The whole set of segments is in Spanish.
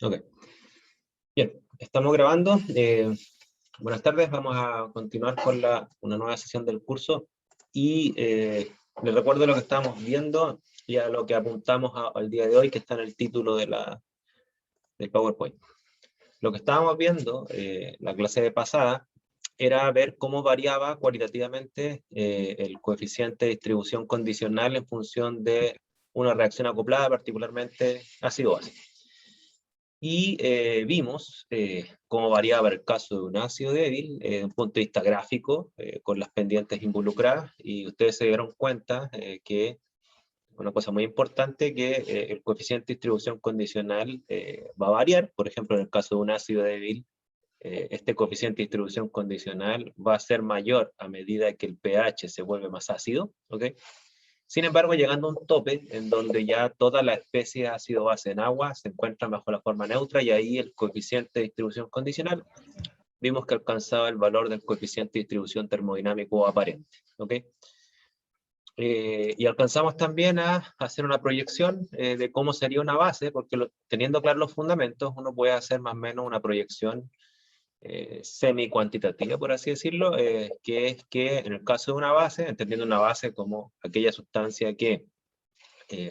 Ok, bien, estamos grabando. Buenas tardes, vamos a continuar con una nueva sesión del curso y les recuerdo lo que estábamos viendo y a lo que apuntamos al día de hoy, que está en el título del PowerPoint. Lo que estábamos viendo, la clase de pasada, era ver cómo variaba cualitativamente el coeficiente de distribución condicional en función de una reacción acoplada, particularmente ácido-base. Y vimos cómo variaba el caso de un ácido débil desde un punto de vista gráfico, con las pendientes involucradas, y ustedes se dieron cuenta que una cosa muy importante, que el coeficiente de distribución condicional va a variar. Por ejemplo, en el caso de un ácido débil, este coeficiente de distribución condicional va a ser mayor a medida que el pH se vuelve más ácido, ¿ok? Sin embargo, llegando a un tope en donde ya toda la especie ácido-base en agua se encuentra bajo la forma neutra, y ahí el coeficiente de distribución condicional vimos que alcanzaba el valor del coeficiente de distribución termodinámico aparente. ¿Ok? Y alcanzamos también a hacer una proyección de cómo sería una base, porque teniendo claros los fundamentos, uno puede hacer más o menos una proyección semi-cuantitativa, por así decirlo, que es que en el caso de una base, entendiendo una base como aquella sustancia que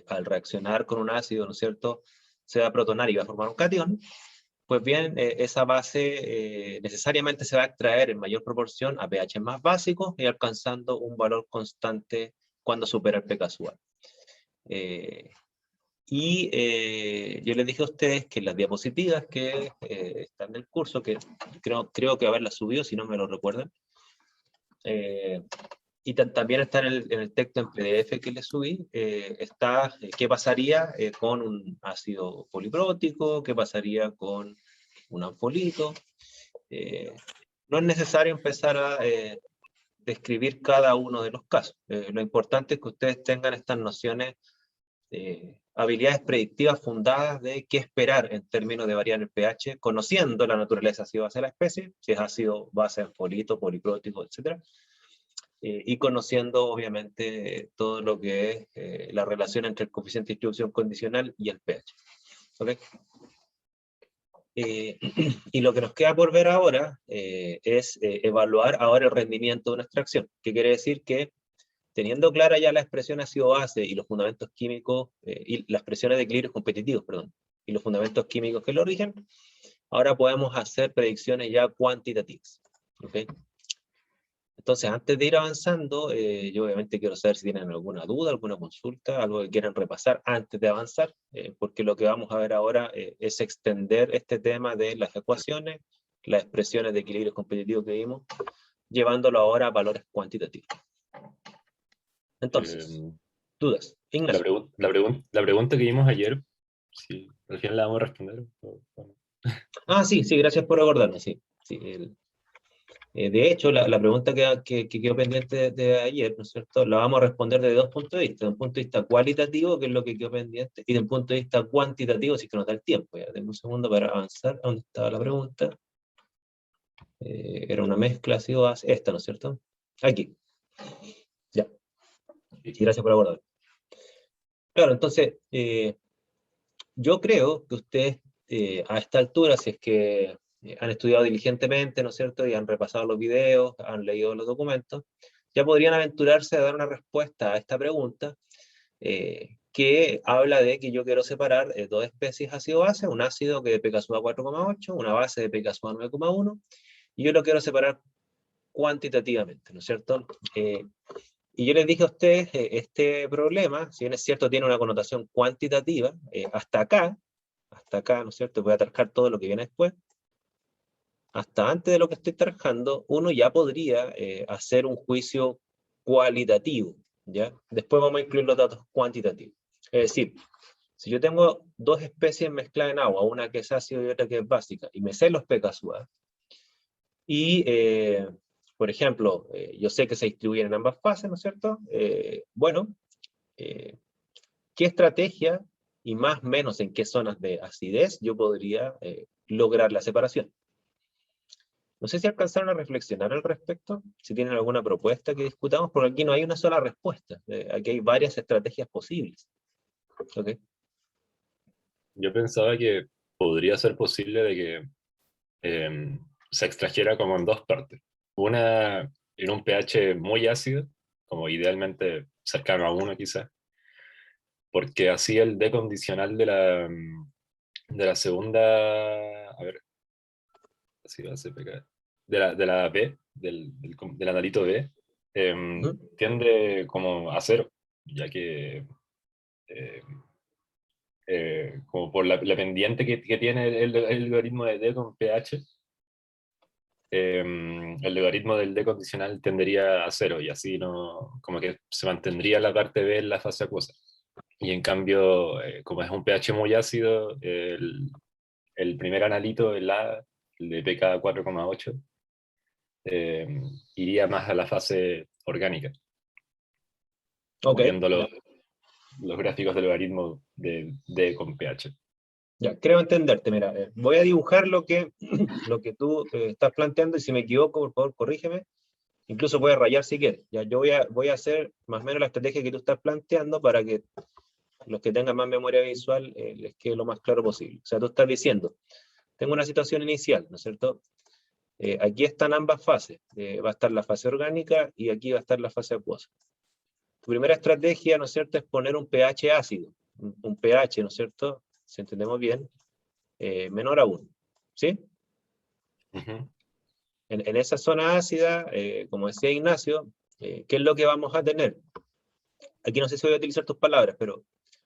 al reaccionar con un ácido, ¿no es cierto?, se va a protonar y va a formar un catión, pues bien, esa base necesariamente se va a extraer en mayor proporción a pH más básicos y alcanzando un valor constante cuando supera el pK sub A. Yo les dije a ustedes que las diapositivas que están en el curso, que creo que haberlas subido, si no me lo recuerdan, y también está en el texto en PDF que les subí, está qué pasaría con un ácido poliprótico, qué pasaría con un anfolito. No es necesario empezar a describir cada uno de los casos. Lo importante es que ustedes tengan estas nociones, habilidades predictivas fundadas de qué esperar en términos de variar el pH, conociendo la naturaleza ácido-base de la especie, si es ácido, base, anfolito, poliprótico, etc. Y conociendo, obviamente, todo lo que es la relación entre el coeficiente de distribución condicional y el pH. ¿Okay? Y lo que nos queda por ver ahora es evaluar ahora el rendimiento de una extracción, que quiere decir que teniendo clara ya la expresión ácido-base y los fundamentos químicos, y las presiones de equilibrios competitivos, perdón, y los fundamentos químicos que lo rigen, ahora podemos hacer predicciones ya cuantitativas. ¿Okay? Entonces, antes de ir avanzando, yo obviamente quiero saber si tienen alguna duda, alguna consulta, algo que quieran repasar antes de avanzar, porque lo que vamos a ver ahora es extender este tema de las ecuaciones, las expresiones de equilibrios competitivos que vimos, llevándolo ahora a valores cuantitativos. Entonces, dudas. Ignacio. La pregunta que vimos ayer, sí, al final la vamos a responder. Ah, sí, gracias por recordarme, sí. De hecho, la pregunta que quedó pendiente de ayer, ¿no es cierto?, la vamos a responder desde dos puntos de vista. De un punto de vista cualitativo, que es lo que quedó pendiente, y de un punto de vista cuantitativo, si es que nos da el tiempo. Ya, denme un segundo para avanzar. ¿Dónde estaba la pregunta? Era una mezcla, ha sido esta, ¿no es cierto? Aquí. Ya. Sí, gracias por abordar. Claro, entonces, yo creo que ustedes, a esta altura, si es que han estudiado diligentemente, ¿no es cierto?, y han repasado los videos, han leído los documentos, ya podrían aventurarse a dar una respuesta a esta pregunta, que habla de que yo quiero separar dos especies ácido-base, un ácido que de pK sub A 4,8, una base de pK sub A 9,1, y yo lo quiero separar cuantitativamente, ¿no es cierto? Y yo les dije a ustedes, este problema, si bien es cierto, tiene una connotación cuantitativa, hasta acá, ¿no es cierto? Voy a trabajar todo lo que viene después. Hasta antes de lo que estoy trabajando, uno ya podría hacer un juicio cualitativo, ¿ya? Después vamos a incluir los datos cuantitativos. Es decir, si yo tengo dos especies mezcladas en agua, una que es ácida y otra que es básica, y me sé los pK sub A, y, por ejemplo, yo sé que se distribuyen en ambas fases, ¿no es cierto? Bueno, ¿qué estrategia y más o menos en qué zonas de acidez yo podría lograr la separación? No sé si alcanzaron a reflexionar al respecto, si tienen alguna propuesta que discutamos, porque aquí no hay una sola respuesta, aquí hay varias estrategias posibles. ¿Okay? Yo pensaba que podría ser posible de que se extrajera como en dos partes. Una en un pH muy ácido, como idealmente cercano a 1 quizás, porque así el D condicional de la segunda, a ver, así va a ser PK, de la B, del analito B, Ujú. tiende como a cero, ya que eh, como por la pendiente que tiene el logaritmo de D con pH, el logaritmo del D condicional tendería a cero y así no, como que se mantendría la parte B en la fase acuosa. Y en cambio, como es un pH muy ácido, el primer analito, el A, el de pK 4,8, eh, iría más a la fase orgánica, Ok, como viendo ya. los gráficos del logaritmo de D con pH. Ya, creo entenderte. Mira, voy a dibujar lo que tú estás planteando y si me equivoco, por favor, corrígeme. Incluso voy a rayar si quieres. Ya, yo voy a hacer más o menos la estrategia que tú estás planteando para que los que tengan más memoria visual les quede lo más claro posible. O sea, tú estás diciendo, tengo una situación inicial, ¿no es cierto? Aquí están ambas fases. Va a estar la fase orgánica y aquí va a estar la fase acuosa. Tu primera estrategia, ¿no es cierto?, es poner un pH ácido. Un pH, ¿no es cierto?, si entendemos bien, menor a 1. ¿Sí? Ujú. En esa zona ácida, como decía Ignacio, ¿qué es lo que vamos a tener? Aquí no sé si voy a utilizar tus palabras, pero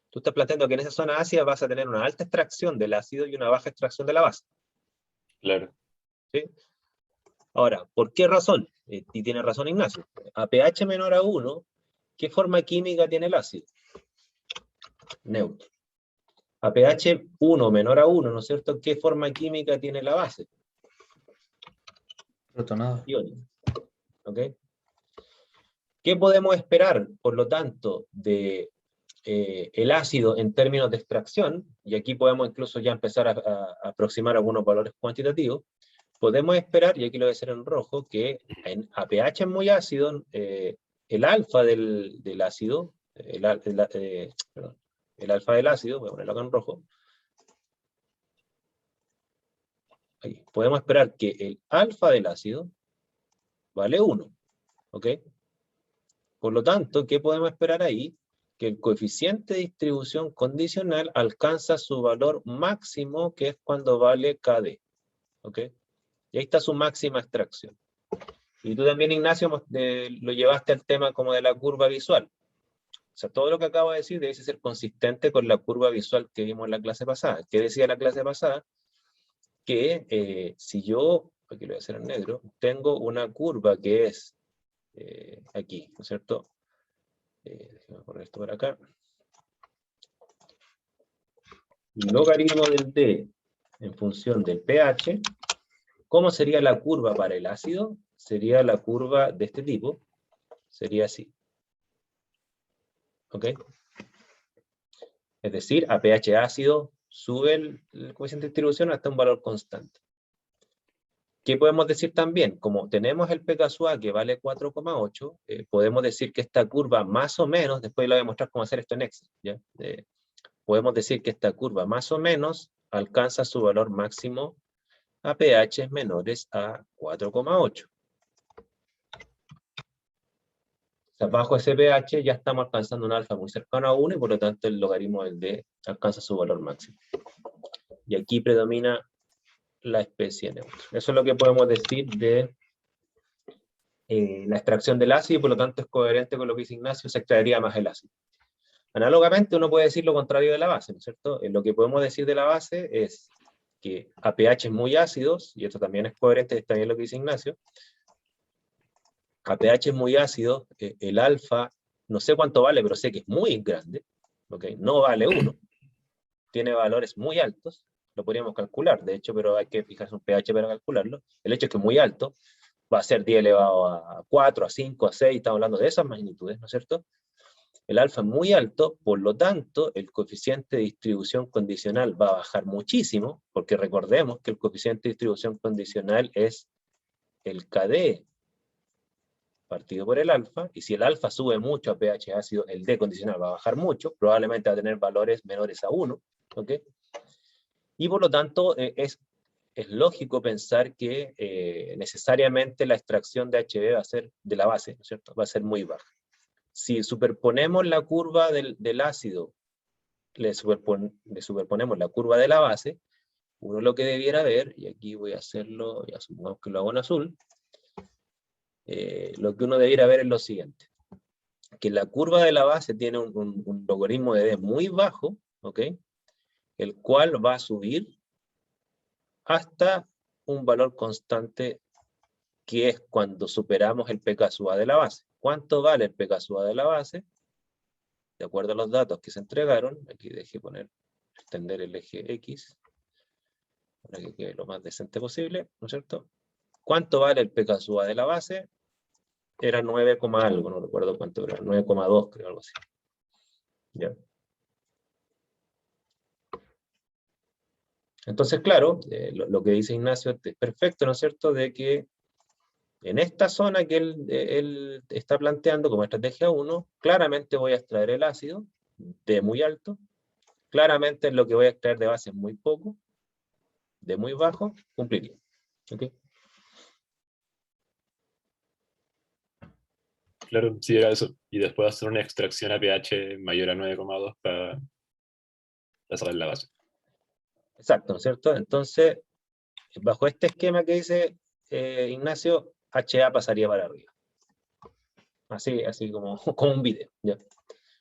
tú estás planteando que en esa zona ácida vas a tener una alta extracción del ácido y una baja extracción de la base. Claro. ¿Sí? Ahora, ¿por qué razón? Y tiene razón Ignacio. A pH menor a 1, ¿qué forma química tiene el ácido? Neutro. A pH 1 menor a 1, ¿no es cierto?, ¿qué forma química tiene la base? Protonada. Iónica. ¿Ok? ¿Qué podemos esperar, por lo tanto, de el ácido en términos de extracción? Y aquí podemos incluso ya empezar a aproximar algunos valores cuantitativos. Podemos esperar, y aquí lo voy a hacer en rojo, que a pH muy ácido, el alfa del ácido, perdón, el alfa del ácido, voy a ponerlo acá en rojo, aquí, podemos esperar que el alfa del ácido vale 1, ¿ok? Por lo tanto, ¿qué podemos esperar ahí? Que el coeficiente de distribución condicional alcanza su valor máximo, que es cuando vale KD, ¿ok? Y ahí está su máxima extracción. Y tú también, Ignacio, lo llevaste al tema como de la curva visual. O sea, todo lo que acabo de decir debe ser consistente con la curva visual que vimos en la clase pasada. ¿Qué decía la clase pasada? Que si yo, aquí lo voy a hacer en negro, tengo una curva que es aquí, ¿no es cierto? Déjame poner esto por acá. Logaritmo del D en función del pH. ¿Cómo sería la curva para el ácido? Sería la curva de este tipo. Sería así. ¿Ok? Es decir, a pH ácido sube el coeficiente de distribución hasta un valor constante. ¿Qué podemos decir también? Como tenemos el pKa que vale 4,8, podemos decir que esta curva más o menos, después le voy a mostrar cómo hacer esto en Excel, ¿ya? Podemos decir que esta curva más o menos alcanza su valor máximo a pH menores a 4,8. O sea, bajo ese pH ya estamos alcanzando un alfa muy cercano a 1 y por lo tanto el logaritmo del D alcanza su valor máximo. Y aquí predomina la especie neutra. Eso es lo que podemos decir de la extracción del ácido y por lo tanto es coherente con lo que dice Ignacio, se extraería más el ácido. Análogamente uno puede decir lo contrario de la base, ¿no es cierto? Lo que podemos decir de la base es que a pH muy ácidos, y esto también es coherente, es también lo que dice Ignacio, a pH muy ácidos, el alfa, no sé cuánto vale, pero sé que es muy grande, ¿okay? No vale 1, tiene valores muy altos, lo podríamos calcular, de hecho, pero hay que fijarse un pH para calcularlo. El hecho es que es muy alto, va a ser 10 elevado a 4, a 5, a 6, estamos hablando de esas magnitudes, ¿no es cierto? El alfa es muy alto, por lo tanto, el coeficiente de distribución condicional va a bajar muchísimo, porque recordemos que el coeficiente de distribución condicional es el KD partido por el alfa, y si el alfa sube mucho a pH ácido, el D condicional va a bajar mucho, probablemente va a tener valores menores a 1, ¿ok? Y por lo tanto, es lógico pensar que necesariamente la extracción de HB va a ser de la base, ¿no es cierto? Va a ser muy baja. Si superponemos la curva del ácido, le superponemos la curva de la base, uno lo que debiera ver, y aquí voy a hacerlo, ya supongamos que lo hago en azul, lo que uno debiera ver es lo siguiente, que la curva de la base tiene un logaritmo de D muy bajo, ¿ok? El cual va a subir hasta un valor constante que es cuando superamos el pK sub A de la base. ¿Cuánto vale el pK sub A de la base? De acuerdo a los datos que se entregaron, aquí dejé extender el eje X, para que quede lo más decente posible, ¿no es cierto? ¿Cuánto vale el pK sub A de la base? Era 9, algo, no recuerdo cuánto era, 9,2 creo, algo así. ¿Ya? Entonces, claro, lo que dice Ignacio es perfecto, ¿no es cierto?, de que en esta zona que él está planteando como estrategia 1, claramente voy a extraer el ácido de muy alto, claramente lo que voy a extraer de base es muy poco, de muy bajo, cumpliría. ¿Okay? Claro, sí era eso. Y después hacer una extracción a pH mayor a 9,2 para sacar la base. Exacto, ¿no es cierto? Entonces, bajo este esquema que dice Ignacio, HA pasaría para arriba. Así como un video. ¿Ya?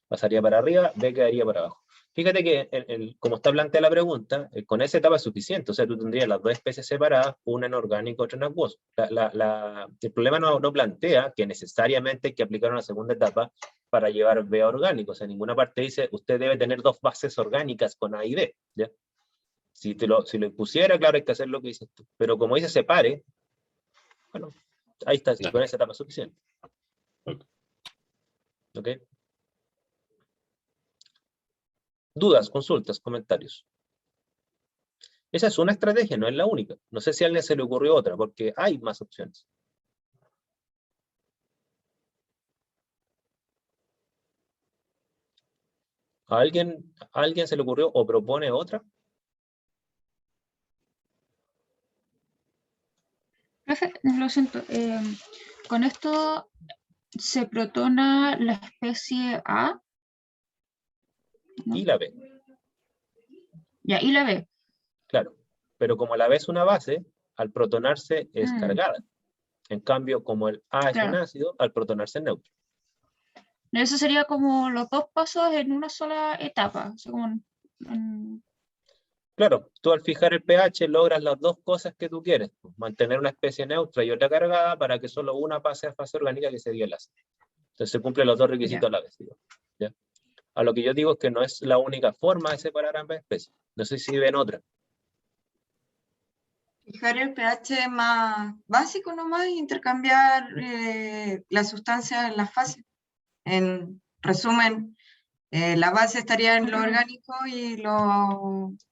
Pasaría para arriba, B quedaría para abajo. Fíjate que, como está planteada la pregunta, con esa etapa es suficiente. O sea, tú tendrías las dos especies separadas, una en orgánico, otra en acuoso. El problema no plantea que necesariamente hay que aplicar una segunda etapa para llevar B a orgánico. O sea, en ninguna parte dice, usted debe tener dos bases orgánicas con A y B. ¿Ya? Si lo impusiera, claro, hay que hacer lo que dices tú. Pero como dice separe, bueno, ahí está, No. con esa etapa es suficiente. Okay. ¿Ok? Dudas, consultas, comentarios. Esa es una estrategia, no es la única. No sé si a alguien se le ocurrió otra, porque hay más opciones. ¿A alguien se le ocurrió o propone otra? Profe, lo siento. Con esto se protona la especie A, ¿no? Y la B, Ya, y la B. claro. Pero como la B es una base, al protonarse es Mm, cargada. En cambio, como el A es un claro. ácido, al protonarse es neutro. Eso sería como los dos pasos en una sola etapa. O sea, como Claro, tú al fijar el pH logras las dos cosas que tú quieres. Mantener una especie neutra y otra cargada para que solo una pase a fase orgánica, que sería el ácido. Entonces se cumplen los dos requisitos ya. a la vez. ¿Ya? A lo que yo digo es que no es la única forma de separar ambas especies. No sé si ven otra. Fijar el pH más básico nomás e intercambiar la sustancia en las fases. En resumen, la base estaría en lo orgánico y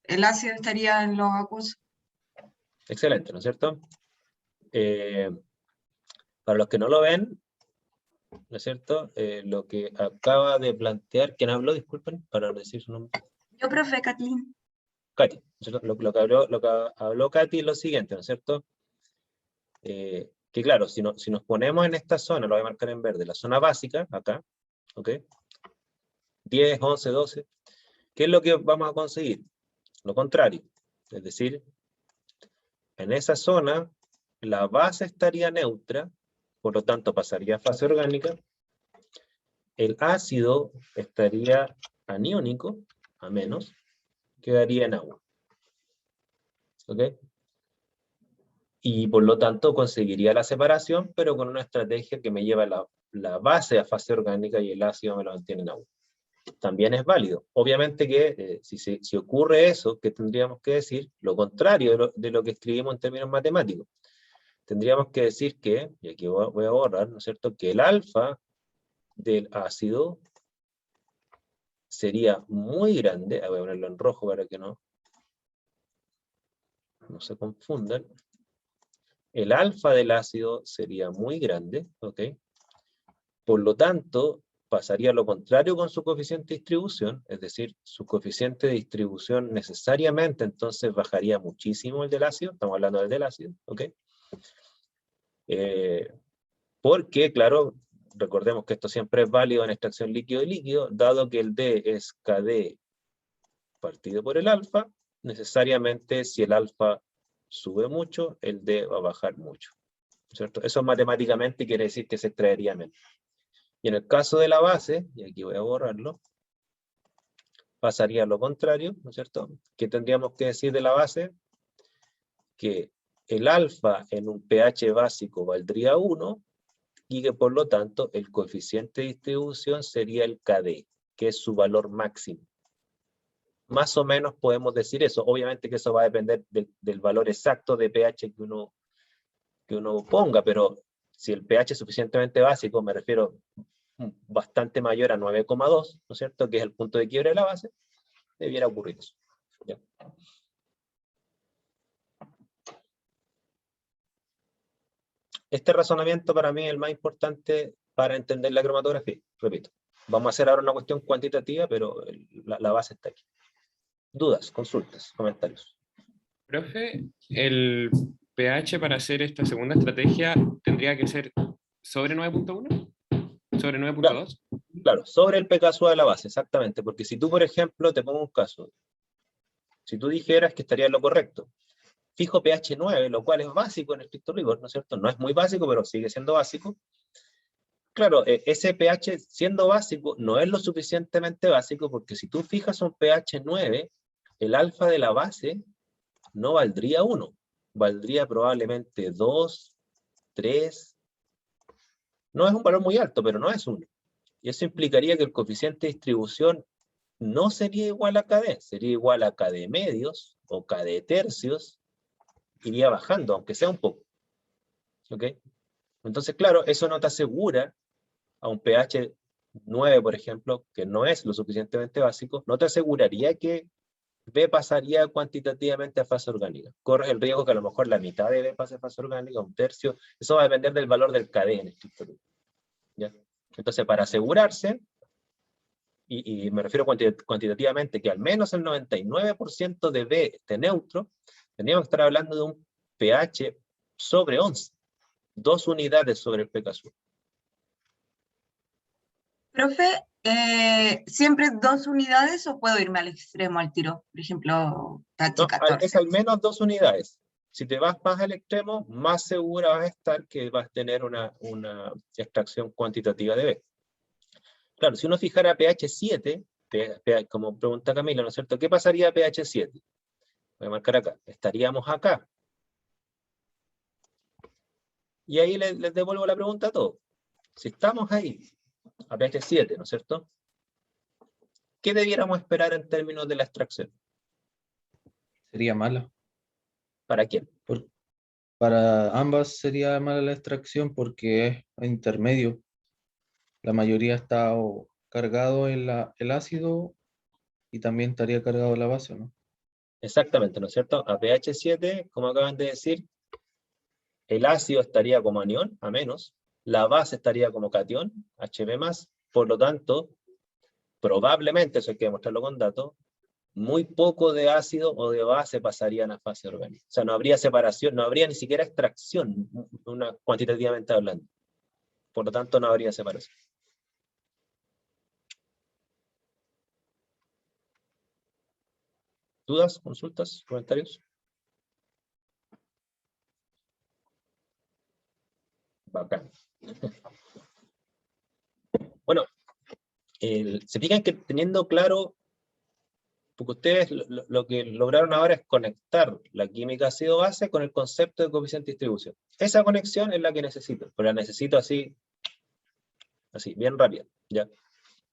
el ácido estaría en lo acuoso. Excelente, ¿no es cierto? Para los que no lo ven, ¿no es cierto? Lo que acaba de plantear, ¿quién habló? Disculpen, para decir su nombre. Yo, profe, Kathleen. Katy, ¿no es cierto? Lo que habló Katy es lo siguiente, ¿no es cierto? Que claro, si nos ponemos en esta zona, lo voy a marcar en verde, la zona básica, acá, ¿ok? 10, 11, 12, ¿qué es lo que vamos a conseguir? Lo contrario, es decir, en esa zona la base estaría neutra, por lo tanto pasaría a fase orgánica, el ácido estaría aniónico, a menos, quedaría en agua. ¿Ok? Y por lo tanto conseguiría la separación, pero con una estrategia que me lleva la base a fase orgánica y el ácido me lo mantiene en agua. También es válido. Obviamente que si ocurre eso, ¿qué tendríamos que decir? Lo contrario de lo que escribimos en términos matemáticos. Tendríamos que decir que, y aquí voy a borrar, ¿no es cierto?, que el alfa del ácido sería muy grande. Voy a ponerlo en rojo para que no se confundan. El alfa del ácido sería muy grande, ¿ok? Por lo tanto, pasaría lo contrario con su coeficiente de distribución, es decir, su coeficiente de distribución necesariamente entonces bajaría muchísimo el del ácido, estamos hablando del ácido, ¿ok? Porque, claro, recordemos que esto siempre es válido en extracción líquido-líquido, dado que el D es KD partido por el alfa, necesariamente si el alfa sube mucho, el D va a bajar mucho, ¿cierto? Eso matemáticamente quiere decir que se extraería menos. Y en el caso de la base, y aquí voy a borrarlo, pasaría lo contrario, ¿no es cierto? ¿Qué tendríamos que decir de la base? Que el alfa en un pH básico valdría 1, y que por lo tanto el coeficiente de distribución sería el KD, que es su valor máximo. Más o menos podemos decir eso. Obviamente que eso va a depender del valor exacto de pH que uno ponga, pero si el pH es suficientemente básico, me refiero bastante mayor a 9,2, ¿no es cierto?, que es el punto de quiebre de la base, debiera ocurrir eso. ¿Ya? Este razonamiento para mí es el más importante para entender la cromatografía. Repito, vamos a hacer ahora una cuestión cuantitativa, pero la base está aquí. ¿Dudas, consultas, comentarios? Profe, el pH para hacer esta segunda estrategia tendría que ser sobre 9.1, sobre 9.2. Claro, sobre el pKa de la base, exactamente, porque si tú, por ejemplo, te pongo un caso, si tú dijeras que estaría en lo correcto, fijo pH 9, lo cual es básico en estricto rigor, ¿no es cierto? No es muy básico, pero sigue siendo básico. Claro, ese pH siendo básico no es lo suficientemente básico, porque si tú fijas un pH 9, el alfa de la base no valdría 1, valdría probablemente 2, 3, no es un valor muy alto, pero no es 1. Y eso implicaría que el coeficiente de distribución no sería igual a KD, sería igual a KD medios o KD tercios, iría bajando, aunque sea un poco. ¿Ok? Entonces, claro, eso no te asegura a un pH 9, por ejemplo, que no es lo suficientemente básico, no te aseguraría que B pasaría cuantitativamente a fase orgánica. Corres el riesgo que a lo mejor la mitad de B pase a fase orgánica, un tercio, eso va a depender del valor del KD en estricto rigor. ¿Ya? Entonces, para asegurarse, y me refiero cuantitativamente, que al menos el 99% de B esté neutro, tendríamos que estar hablando de un pH sobre 11, 2 unidades sobre el pKa. Profe, ¿siempre 2 unidades o puedo irme al extremo al tiro? Por ejemplo, pH No, 14. es al menos 2 unidades. Si te vas más al extremo, más segura vas a estar que vas a tener una extracción cuantitativa de B. Claro, si uno fijara pH 7, como pregunta Camila, ¿no es cierto? ¿Qué pasaría a pH 7? Voy a marcar acá. Estaríamos acá. Y ahí les devuelvo la pregunta a todos. Si estamos ahí, a pH 7, ¿no es cierto? ¿Qué debiéramos esperar en términos de la extracción? Sería mala. ¿Para quién? Para ambas sería mala la extracción porque es intermedio. La mayoría está cargado en el ácido y también estaría cargado la base, ¿no? Exactamente, ¿no es cierto? A pH 7, como acaban de decir, el ácido estaría como anión, a menos, la base estaría como catión, Hb+, por lo tanto, probablemente, eso hay que demostrarlo con datos, muy poco de ácido o de base pasarían a fase orgánica. O sea, no habría separación, no habría ni siquiera extracción, cuantitativamente hablando. Por lo tanto, no habría separación. ¿Dudas, consultas, comentarios? Bacán. Bueno, se fijan que teniendo claro, porque ustedes lo que lograron ahora es conectar la química ácido-base con el concepto de coeficiente de distribución. Esa conexión es la que necesito, pero la necesito así, bien rápida, ¿ya?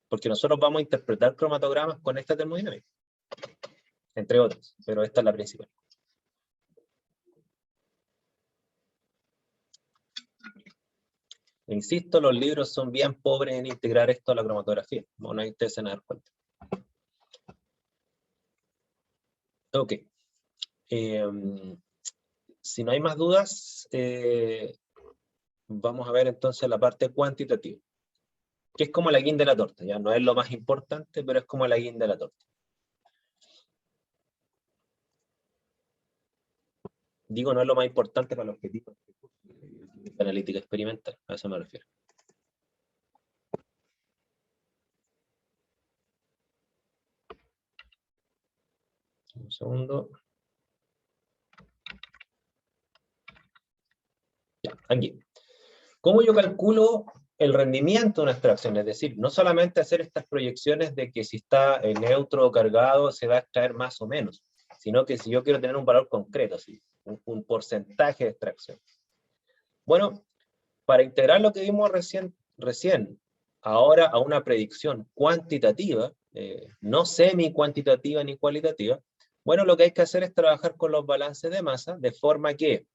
Porque nosotros vamos a interpretar cromatogramas con esta termodinámica, entre otras, pero esta es la principal. Insisto, los libros son bien pobres en integrar esto a la cromatografía. Bueno, ahí ustedes se van a dar cuenta. Ok. Si no hay más dudas, vamos a ver entonces la parte cuantitativa. que es como la guinda de la torta, ya no es lo más importante, pero es como la guinda de la torta. Digo, no es lo más importante para los objetivos de analítica experimental, a eso me refiero. Un segundo. Ya, aquí. ¿Cómo yo calculo el rendimiento de una extracción? Es decir, no solamente hacer estas proyecciones de que si está neutro o cargado se va a extraer más o menos, sino que si yo quiero tener un valor concreto, así, un porcentaje de extracción. Bueno, para integrar lo que vimos recién ahora a una predicción cuantitativa, no semi-cuantitativa ni cualitativa, bueno, lo que hay que hacer es trabajar con los balances de masa, de forma que,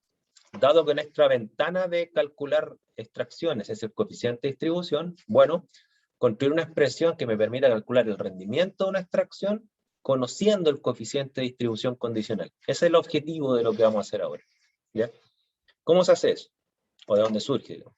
dado que nuestra ventana de calcular extracciones es el coeficiente de distribución, bueno, construir una expresión que me permita calcular el rendimiento de una extracción conociendo el coeficiente de distribución condicional. Ese es el objetivo de lo que vamos a hacer ahora. ¿Ya? ¿Cómo se hace eso? ¿O de dónde surge? Digamos.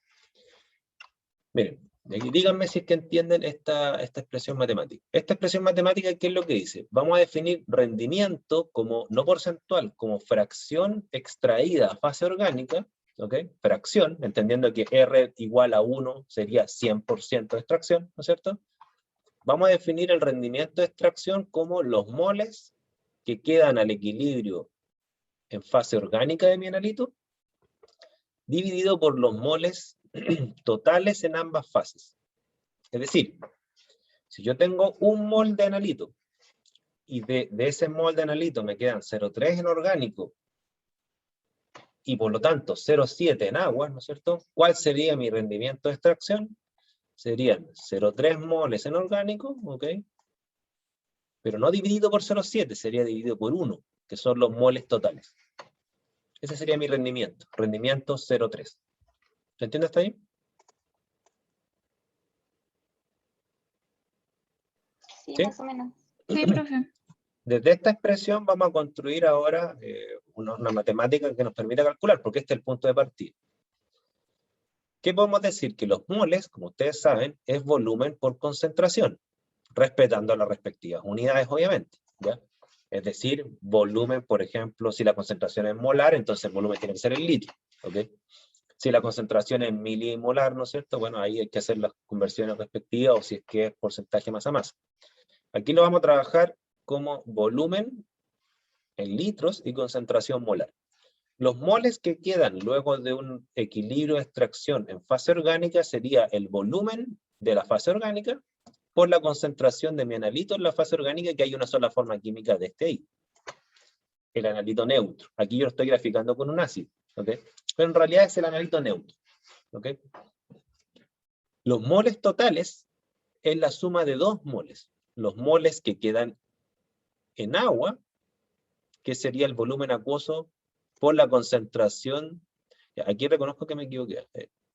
Miren, díganme si es que entienden esta expresión matemática. Esta expresión matemática, ¿qué es lo que dice? Vamos a definir rendimiento como, no porcentual, como fracción extraída a fase orgánica, ¿ok? Fracción, entendiendo que R igual a 1 sería 100% de extracción, ¿no es cierto? Vamos a definir el rendimiento de extracción como los moles que quedan al equilibrio en fase orgánica de mi analito, dividido por los moles totales en ambas fases. Es decir, si yo tengo un mol de analito, y de ese mol de analito me quedan 0,3 en orgánico, y por lo tanto 0,7 en agua, ¿no es cierto? ¿Cuál sería mi rendimiento de extracción? Serían 0,3 moles en orgánico, ¿ok? Pero no dividido por 0,7, sería dividido por 1, que son los moles totales. Ese sería mi rendimiento 0,3. ¿Se entiende hasta ahí? Sí, ¿Sí? más o menos. Sí, profe. Desde esta expresión vamos a construir ahora una matemática que nos permita calcular, porque este es el punto de partida. ¿Qué podemos decir? Que los moles, como ustedes saben, es volumen por concentración, respetando las respectivas unidades, obviamente, ¿ya? Es decir, volumen, por ejemplo, si la concentración es molar, entonces el volumen tiene que ser en litro, ¿ok? Si la concentración es milimolar, ¿no es cierto? Bueno, ahí hay que hacer las conversiones respectivas, o si es que es porcentaje masa a masa. Aquí lo vamos a trabajar como volumen en litros y concentración molar. Los moles que quedan luego de un equilibrio de extracción en fase orgánica sería el volumen de la fase orgánica por la concentración de mi analito en la fase orgánica, que hay una sola forma química de este ahí, el analito neutro. Aquí yo lo estoy graficando con un ácido, ¿ok? Pero en realidad es el analito neutro, ¿ok? Los moles totales es la suma de dos moles. Los moles que quedan en agua, que sería el volumen acuoso por la concentración, aquí reconozco que me equivoqué,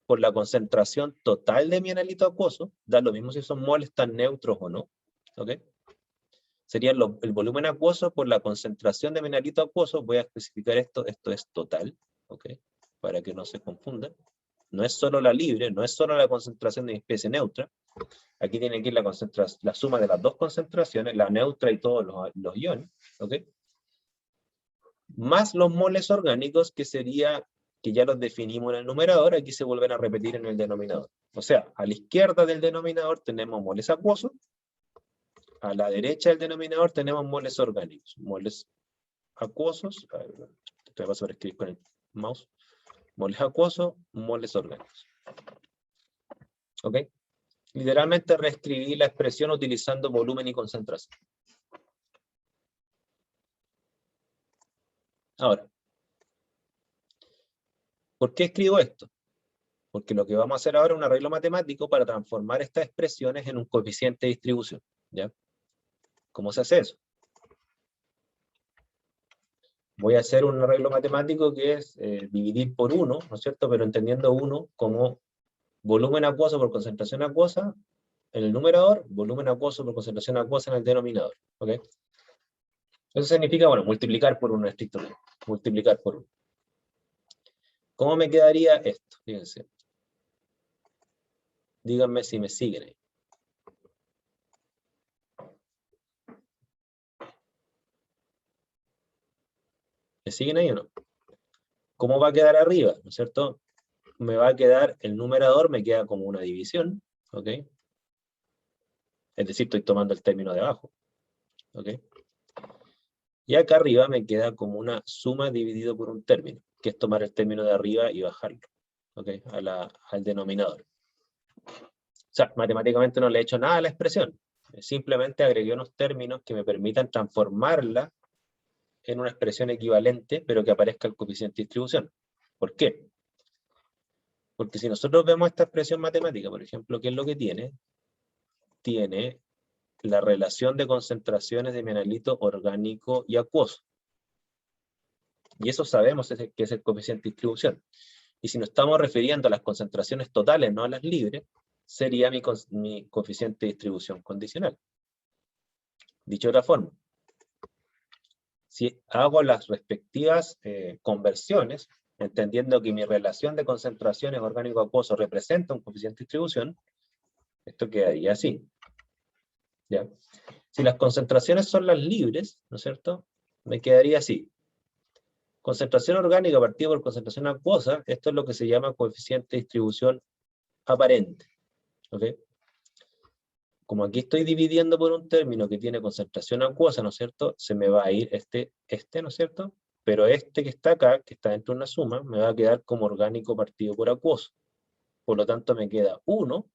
por la concentración total de mi analito acuoso, da lo mismo si son moles tan neutros o no, ¿ok? Sería el volumen acuoso por la concentración de mi analito acuoso, voy a especificar esto es total, ¿ok? Para que no se confunda. No es solo la libre, no es solo la concentración de mi especie neutra, aquí tiene que ir la suma de las dos concentraciones, la neutra y todos los iones, ¿ok? Más los moles orgánicos, que sería, que ya los definimos en el numerador, aquí se vuelven a repetir en el denominador. O sea, a la izquierda del denominador tenemos moles acuosos, a la derecha del denominador tenemos moles orgánicos. Moles acuosos, te vas a escribir con el mouse, moles acuosos, moles orgánicos. ¿Ok? Literalmente reescribí la expresión utilizando volumen y concentración. Ahora, ¿por qué escribo esto? Porque lo que vamos a hacer ahora es un arreglo matemático para transformar estas expresiones en un coeficiente de distribución, ¿ya? ¿Cómo se hace eso? Voy a hacer un arreglo matemático que es dividir por 1, ¿no es cierto? Pero entendiendo 1 como volumen acuoso por concentración acuosa en el numerador, volumen acuoso por concentración acuosa en el denominador, ¿ok? Eso significa, bueno, multiplicar por 1 estrictamente, multiplicar por 1. ¿Cómo me quedaría esto? Fíjense. Díganme si me siguen ahí. ¿Me siguen ahí o no? ¿Cómo va a quedar arriba? ¿No es cierto? Me va a quedar, el numerador me queda como una división, ¿ok? Es decir, estoy tomando el término de abajo, ¿ok? Y acá arriba me queda como una suma dividido por un término, que es tomar el término de arriba y bajarlo, ¿ok? Al denominador. O sea, matemáticamente no le he hecho nada a la expresión. Simplemente agregué unos términos que me permitan transformarla en una expresión equivalente, pero que aparezca el coeficiente de distribución. ¿Por qué? Porque si nosotros vemos esta expresión matemática, por ejemplo, ¿qué es lo que tiene? Tiene la relación de concentraciones de mineralito orgánico y acuoso. Y eso sabemos que es el coeficiente de distribución. Y si nos estamos refiriendo a las concentraciones totales, no a las libres, sería mi coeficiente de distribución condicional. Dicho de otra forma, si hago las respectivas conversiones, entendiendo que mi relación de concentraciones orgánico-acuoso representa un coeficiente de distribución, esto quedaría así. ¿Ya? Si las concentraciones son las libres, ¿no es cierto? Me quedaría así. Concentración orgánica partido por concentración acuosa, esto es lo que se llama coeficiente de distribución aparente. ¿Ok? Como aquí estoy dividiendo por un término que tiene concentración acuosa, ¿no es cierto? Se me va a ir este, ¿no es cierto? Pero este que está acá, que está dentro de una suma, me va a quedar como orgánico partido por acuoso. Por lo tanto, me queda 1,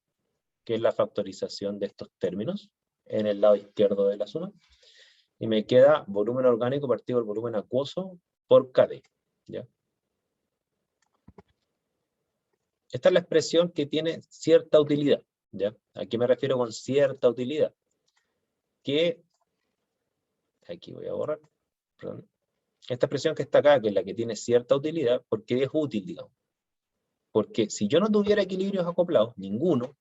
que es la factorización de estos términos, en el lado izquierdo de la suma. Y me queda volumen orgánico partido por volumen acuoso por KD. ¿Ya? Esta es la expresión que tiene cierta utilidad. ¿Ya? ¿A qué me refiero con cierta utilidad? Que, aquí voy a borrar, perdón. Esta expresión que está acá, que es la que tiene cierta utilidad, ¿por qué es útil, digamos? Porque si yo no tuviera equilibrios acoplados, ninguno,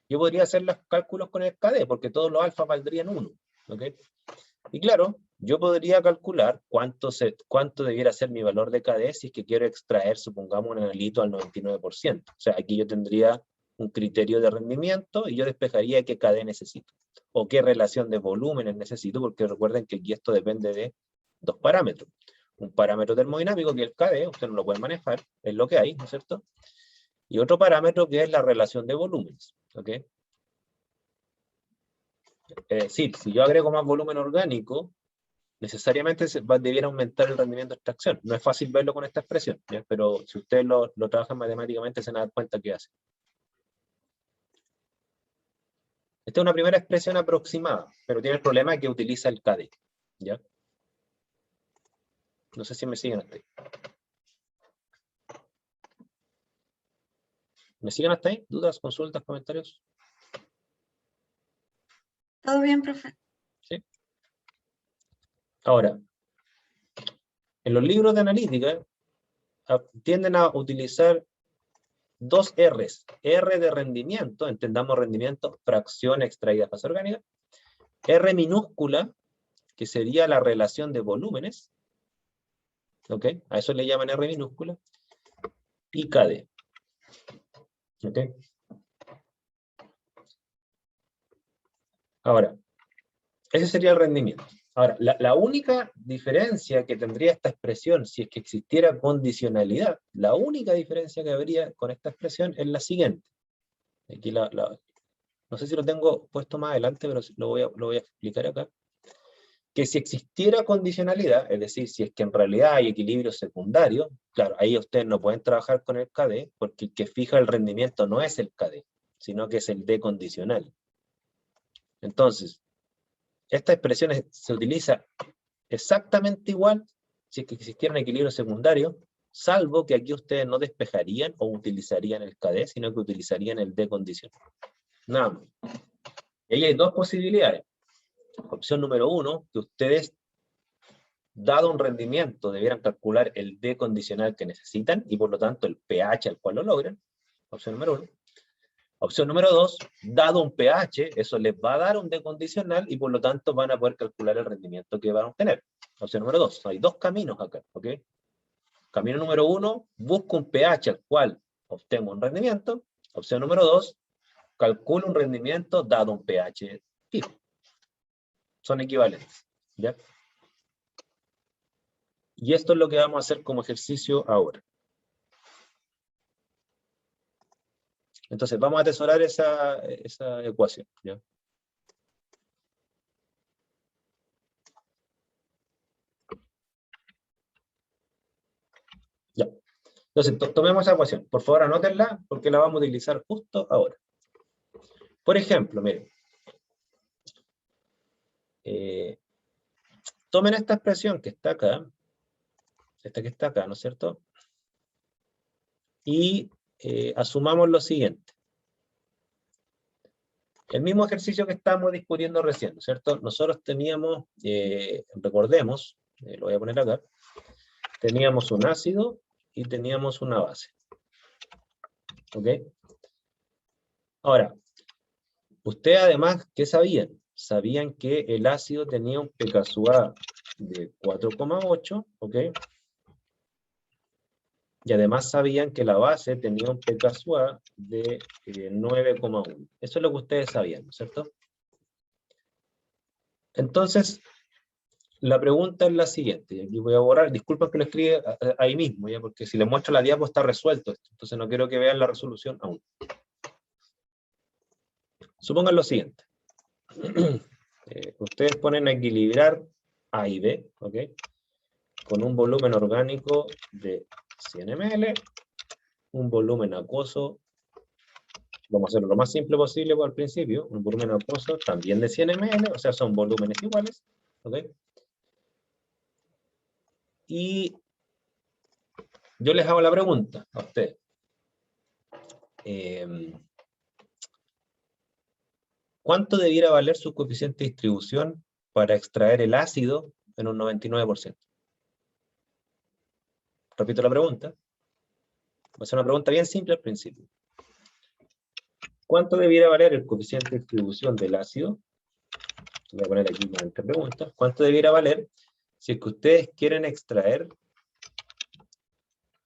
yo podría hacer los cálculos con el KD, porque todos los alfas valdrían 1. ¿Ok? Y claro, yo podría calcular cuánto debiera ser mi valor de KD si es que quiero extraer, supongamos, un analito al 99%. O sea, aquí yo tendría un criterio de rendimiento y yo despejaría qué KD necesito. O qué relación de volúmenes necesito, porque recuerden que aquí esto depende de dos parámetros. Un parámetro termodinámico, que es el KD, usted no lo puede manejar, es lo que hay, ¿no es cierto? Y otro parámetro que es la relación de volúmenes. ¿Ok? Es decir, si yo agrego más volumen orgánico, necesariamente debiera aumentar el rendimiento de extracción. No es fácil verlo con esta expresión, ¿ya? Pero si ustedes lo trabajan matemáticamente se van a dar cuenta que hace. Esta es una primera expresión aproximada, pero tiene el problema que utiliza el KD. ¿Ya? No sé si me siguen hasta ahí. ¿Me siguen hasta ahí? ¿Dudas, consultas, comentarios? ¿Todo bien, profe? Sí. Ahora, en los libros de analítica tienden a utilizar dos R's. R de rendimiento, entendamos rendimiento, fracción extraída de fase orgánica. R minúscula, que sería la relación de volúmenes. ¿Ok? A eso le llaman R minúscula. Y KD. ¿Ok? Ahora, ese sería el rendimiento. Ahora, la única diferencia que tendría esta expresión, si es que existiera condicionalidad, la única diferencia que habría con esta expresión es la siguiente. Aquí no sé si lo tengo puesto más adelante, pero lo voy a explicar acá. Que si existiera condicionalidad, es decir, si es que en realidad hay equilibrio secundario, claro, ahí ustedes no pueden trabajar con el KD, porque el que fija el rendimiento no es el KD, sino que es el D condicional. Entonces, esta expresión se utiliza exactamente igual si es que existiera un equilibrio secundario, salvo que aquí ustedes no despejarían o utilizarían el KD, sino que utilizarían el D condicional. Nada más. Y ahí hay dos posibilidades. Opción número 1, que ustedes, dado un rendimiento, debieran calcular el D condicional que necesitan y por lo tanto el pH al cual lo logran. Opción número 1. Opción número 2, dado un pH, eso les va a dar un D condicional y por lo tanto van a poder calcular el rendimiento que van a obtener. Opción número 2, hay dos caminos acá, ¿ok? Camino número 1, busco un pH al cual obtengo un rendimiento. Opción número 2, calculo un rendimiento dado un pH fijo. Son equivalentes, ¿ya? Y esto es lo que vamos a hacer como ejercicio ahora. Entonces, vamos a atesorar esa ecuación, ¿ya? Ya. Entonces, tomemos esa ecuación. Por favor, anótenla, porque la vamos a utilizar justo ahora. Por ejemplo, miren. Tomen esta expresión que está acá, esta que está acá, ¿no es cierto? Y asumamos lo siguiente. El mismo ejercicio que estábamos discutiendo recién, ¿no es cierto? Nosotros teníamos, recordemos, lo voy a poner acá, teníamos un ácido y teníamos una base. ¿Ok? Ahora, ustedes además, ¿qué sabían? Sabían que el ácido tenía un pKa de 4,8, ¿ok? Y además sabían que la base tenía un pKa de 9,1. Eso es lo que ustedes sabían, ¿no es cierto? Entonces, la pregunta es la siguiente, y aquí voy a borrar, disculpen que lo escribe ahí mismo, ¿ya? Porque si les muestro la diapo está resuelto esto, entonces no quiero que vean la resolución aún. Supongan lo siguiente. Ustedes ponen a equilibrar A y B, ¿ok? Con un volumen orgánico de 100 ml, un volumen acuoso, vamos a hacerlo lo más simple posible al principio, un volumen acuoso también de 100 ml, o sea, son volúmenes iguales, ¿ok? Y yo les hago la pregunta a ustedes. ¿Cuánto debiera valer su coeficiente de distribución para extraer el ácido en un 99%? Repito la pregunta. Va a ser una pregunta bien simple al principio. ¿Cuánto debiera valer el coeficiente de distribución del ácido? Voy a poner aquí una pregunta. ¿Cuánto debiera valer si es que ustedes quieren extraer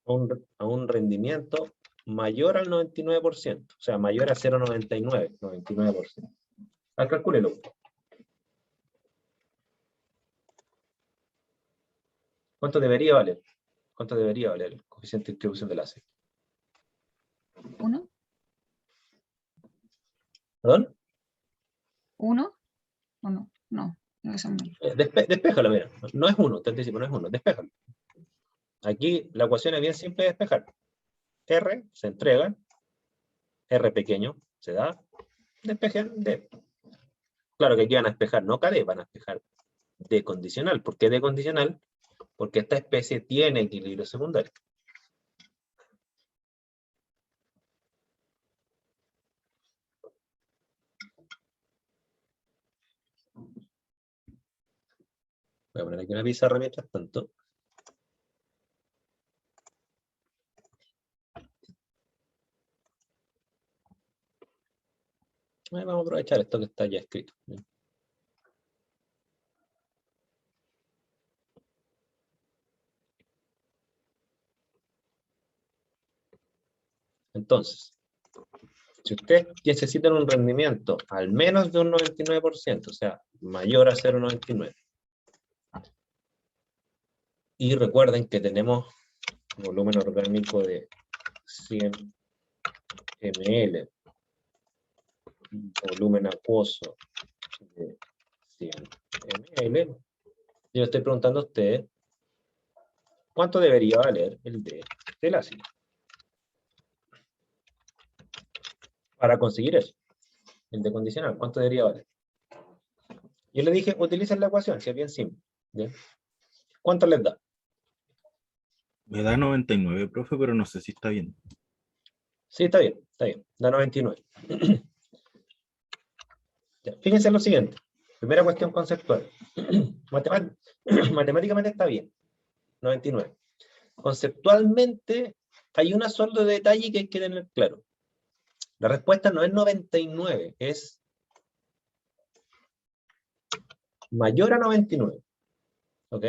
a un rendimiento mayor al 99%? O sea, mayor a 0,99, 99%. Calcúlelo. ¿Cuánto debería valer? ¿Cuánto debería valer el coeficiente de distribución del ácido? 1. ¿Perdón? 1. ¿O no? No, no es menos. Despéjalo, mira. No es 1, te anticipo, no es 1. Despéjalo. Aquí la ecuación es bien simple de despejar. R se entrega, R pequeño se da, despejen D. Claro que aquí van a despejar, no KD, van a despejar D condicional. ¿Por qué D condicional? Porque esta especie tiene equilibrio secundario. Voy a poner aquí una pizarra mientras tanto. Vamos a aprovechar esto que está ya escrito. Entonces, si ustedes necesitan un rendimiento al menos de un 99%, o sea, mayor a 0,99, y recuerden que tenemos volumen orgánico de 100 ml, volumen acuoso de 100 ml, yo estoy preguntando a ustedes, ¿cuánto debería valer el D del ácido? Para conseguir eso, el D condicional, ¿cuánto debería valer? Yo le dije, utilicen la ecuación, que es bien simple. ¿Ya? ¿Cuánto les da? Me da 99, profe, pero no sé si está bien. Sí, está bien, da 99. Ya, fíjense en lo siguiente, primera cuestión conceptual. Matemáticamente está bien, 99. Conceptualmente hay un solo detalle que hay que tener claro. La respuesta no es 99, es mayor a 99. ¿Ok?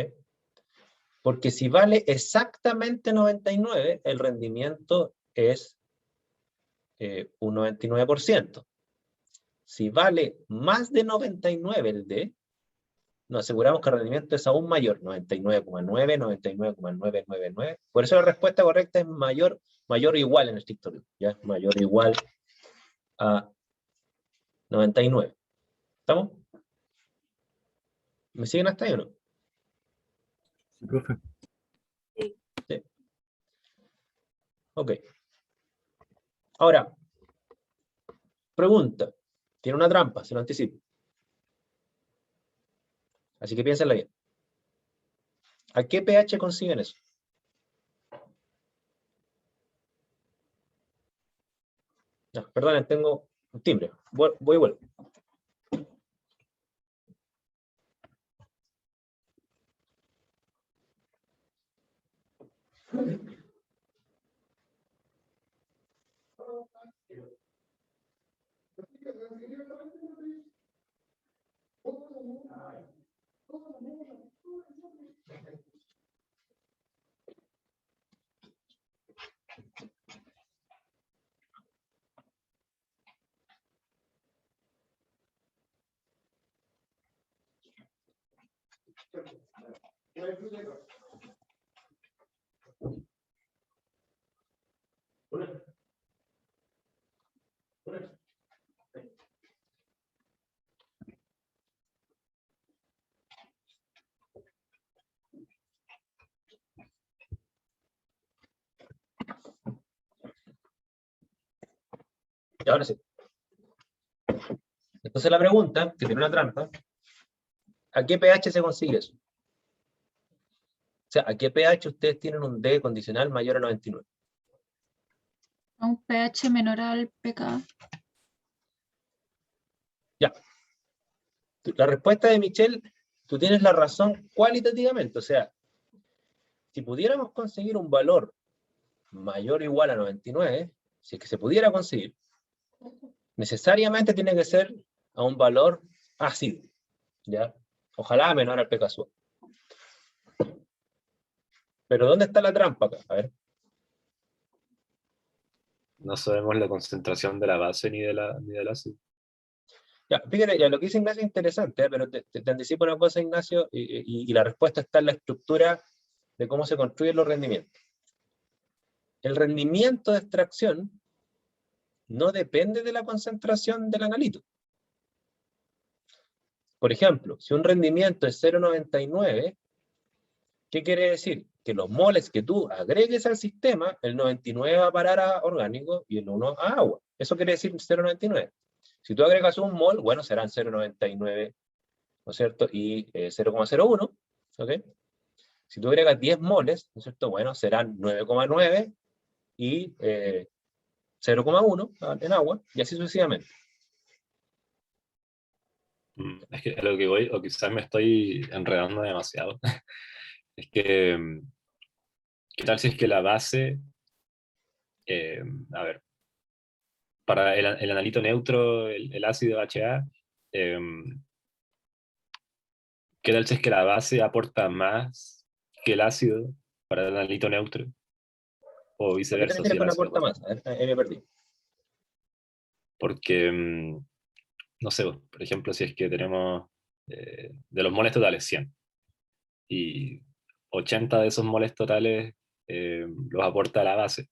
Porque si vale exactamente 99, el rendimiento es un 99%. Si vale más de 99 el D, nos aseguramos que el rendimiento es aún mayor, 99,9, 99,999. Por eso la respuesta correcta es mayor o igual en estricto rigor, ¿ya? Mayor o igual a 99. ¿Estamos? ¿Me siguen hasta ahí o no? Sí, profe. Sí. Ok. Ahora, pregunta. Tiene una trampa, se lo anticipo. Así que piénsenla bien. ¿A qué pH consiguen eso? No, perdonen, tengo un timbre. Voy y vuelvo. Y ahora sí. Entonces la pregunta, que tiene una trampa, ¿a qué pH se consigue eso? O sea, ¿a qué pH ustedes tienen un D condicional mayor a 99? A un pH menor al pK. Ya. La respuesta de Michelle, tú tienes la razón cualitativamente. O sea, si pudiéramos conseguir un valor mayor o igual a 99, si es que se pudiera conseguir, necesariamente tiene que ser a un valor ácido, ¿ya? Ojalá menor al pK suave. Pero ¿dónde está la trampa acá? A ver. No sabemos la concentración de la base ni del ácido. Ya, fíjate, ya lo que dice Ignacio es interesante, pero te anticipo una cosa, Ignacio, y la respuesta está en la estructura de cómo se construyen los rendimientos. El rendimiento de extracción no depende de la concentración del analito. Por ejemplo, si un rendimiento es 0,99, ¿qué quiere decir? Que los moles que tú agregues al sistema, el 99 va a parar a orgánico y el 1 a agua. Eso quiere decir 0,99. Si tú agregas un mol, bueno, serán 0,99, ¿no es cierto? Y 0,01, ¿ok? Si tú agregas 10 moles, ¿no es cierto? Bueno, serán 9,9 y 0,1 en agua, y así sucesivamente. Es que a lo que voy, o quizás me estoy enredando demasiado, es que, ¿qué tal si es que la base, a ver, para el analito neutro, el ácido HA, ¿qué tal si es que la base aporta más que el ácido para el analito neutro? O ¿Por qué te viceversa, refieres si el con ácido aporta aporta. más? A ver, ahí me perdí. Porque, no sé, por ejemplo, si es que tenemos de los moles totales 100 y 80 de esos moles totales los aporta la base.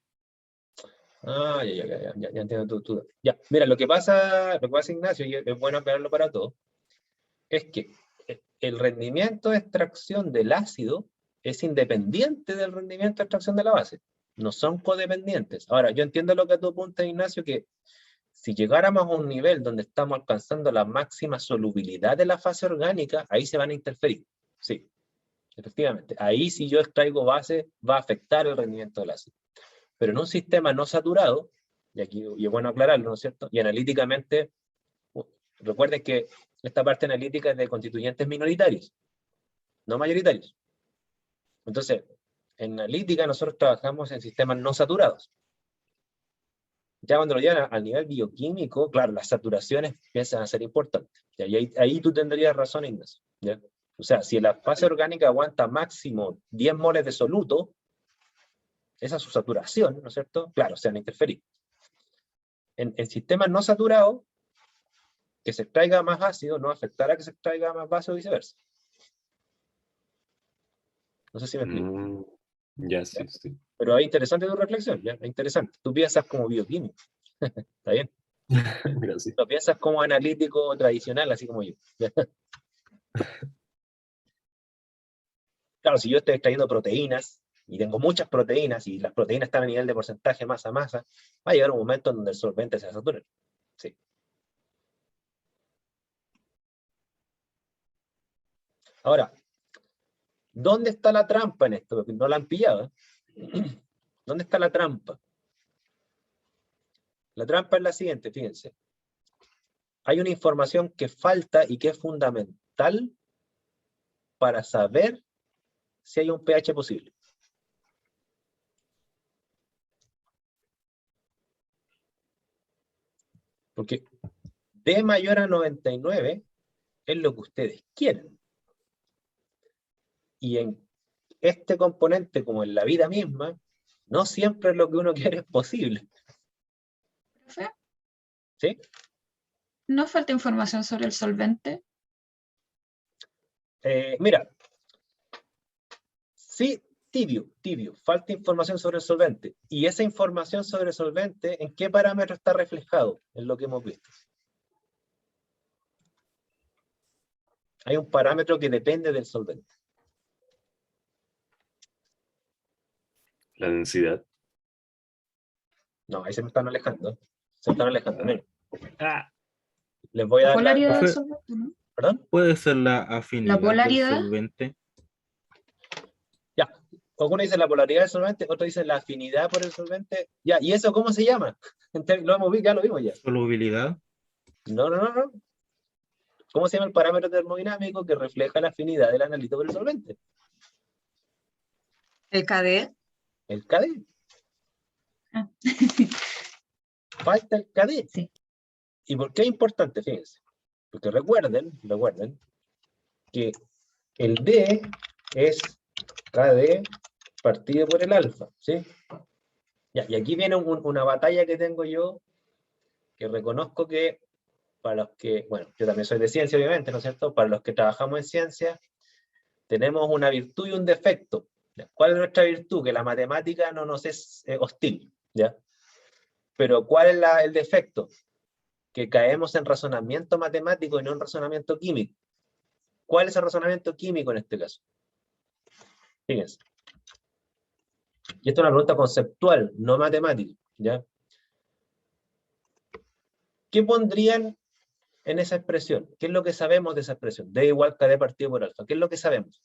Ah, ya entiendo tu duda. Ya, mira, lo que pasa, Ignacio, y es bueno aclararlo para todos, es que el rendimiento de extracción del ácido es independiente del rendimiento de extracción de la base. No son codependientes. Ahora, yo entiendo lo que tú apuntas, Ignacio, que si llegáramos a un nivel donde estamos alcanzando la máxima solubilidad de la fase orgánica, ahí se van a interferir. Sí, efectivamente. Ahí si yo extraigo base, va a afectar el rendimiento del ácido. Pero en un sistema no saturado, y aquí y es bueno aclararlo, ¿no es cierto? Y analíticamente, recuerden que esta parte analítica es de constituyentes minoritarios, no mayoritarios. Entonces, en analítica nosotros trabajamos en sistemas no saturados. Ya cuando lo llevan al nivel bioquímico, claro, las saturaciones empiezan a ser importantes. Y ahí tú tendrías razón, Ignacio, ¿ya? O sea, si la fase orgánica aguanta máximo 10 moles de soluto, esa es su saturación, ¿no es cierto? Claro, se van a interferir. En sistemas no saturados, que se extraiga más ácido no afectará que se extraiga más base o viceversa. No sé si me explico. Ya, sí, sí. Pero es interesante tu reflexión, ¿ya? Es interesante. Tú piensas como bioquímico. Está bien. Gracias. Lo piensas como analítico tradicional, así como yo. Claro, si yo estoy extrayendo proteínas, y tengo muchas proteínas, y las proteínas están a nivel de porcentaje masa-masa, va a llegar un momento en donde el solvente se va a saturar. Sí. Ahora, ¿dónde está la trampa en esto? Porque no la han pillado. ¿Dónde está la trampa? La trampa es la siguiente, fíjense. Hay una información que falta y que es fundamental para saber si hay un pH posible. Porque D mayor a 99 es lo que ustedes quieren. Y en este componente, como en la vida misma, no siempre lo que uno quiere es posible. Profe, ¿Sí? ¿no falta información sobre el solvente? Mira, sí, tibio. Falta información sobre el solvente. Y esa información sobre el solvente, ¿en qué parámetro está reflejado? En lo que hemos visto. Hay un parámetro que depende del solvente. La densidad. No, ahí se me están alejando. Se me están alejando. Miren. Ah, Les voy a La dar la... polaridad del Profe, solvente, ¿no? ¿Perdón? ¿puede ser la afinidad del polaridad. solvente? Ya. Uno dice la polaridad del solvente, otro dice la afinidad por el solvente. Ya, ¿y eso cómo se llama? Lo hemos visto, ya lo vimos ya. ¿Solubilidad? No. ¿Cómo se llama el parámetro termodinámico que refleja la afinidad del analito por el solvente? El KD. El KD. Ah. Falta el KD. Sí. ¿Y por qué es importante? Fíjense. Porque recuerden que el D es KD partido por el alfa, ¿sí? Ya, y aquí viene una batalla que tengo yo, que reconozco que para los que, bueno, yo también soy de ciencia, obviamente, ¿no es cierto? Para los que trabajamos en ciencia, tenemos una virtud y un defecto. ¿Ya? ¿Cuál es nuestra virtud? Que la matemática no nos es hostil, ¿ya? Pero ¿cuál es el defecto? Que caemos en razonamiento matemático y no en razonamiento químico. ¿Cuál es el razonamiento químico en este caso? Fíjense. Y esto es una pregunta conceptual, no matemática, ¿ya? ¿Qué pondrían en esa expresión? ¿Qué es lo que sabemos de esa expresión? D igual KD partido por alfa. ¿Qué es lo que sabemos?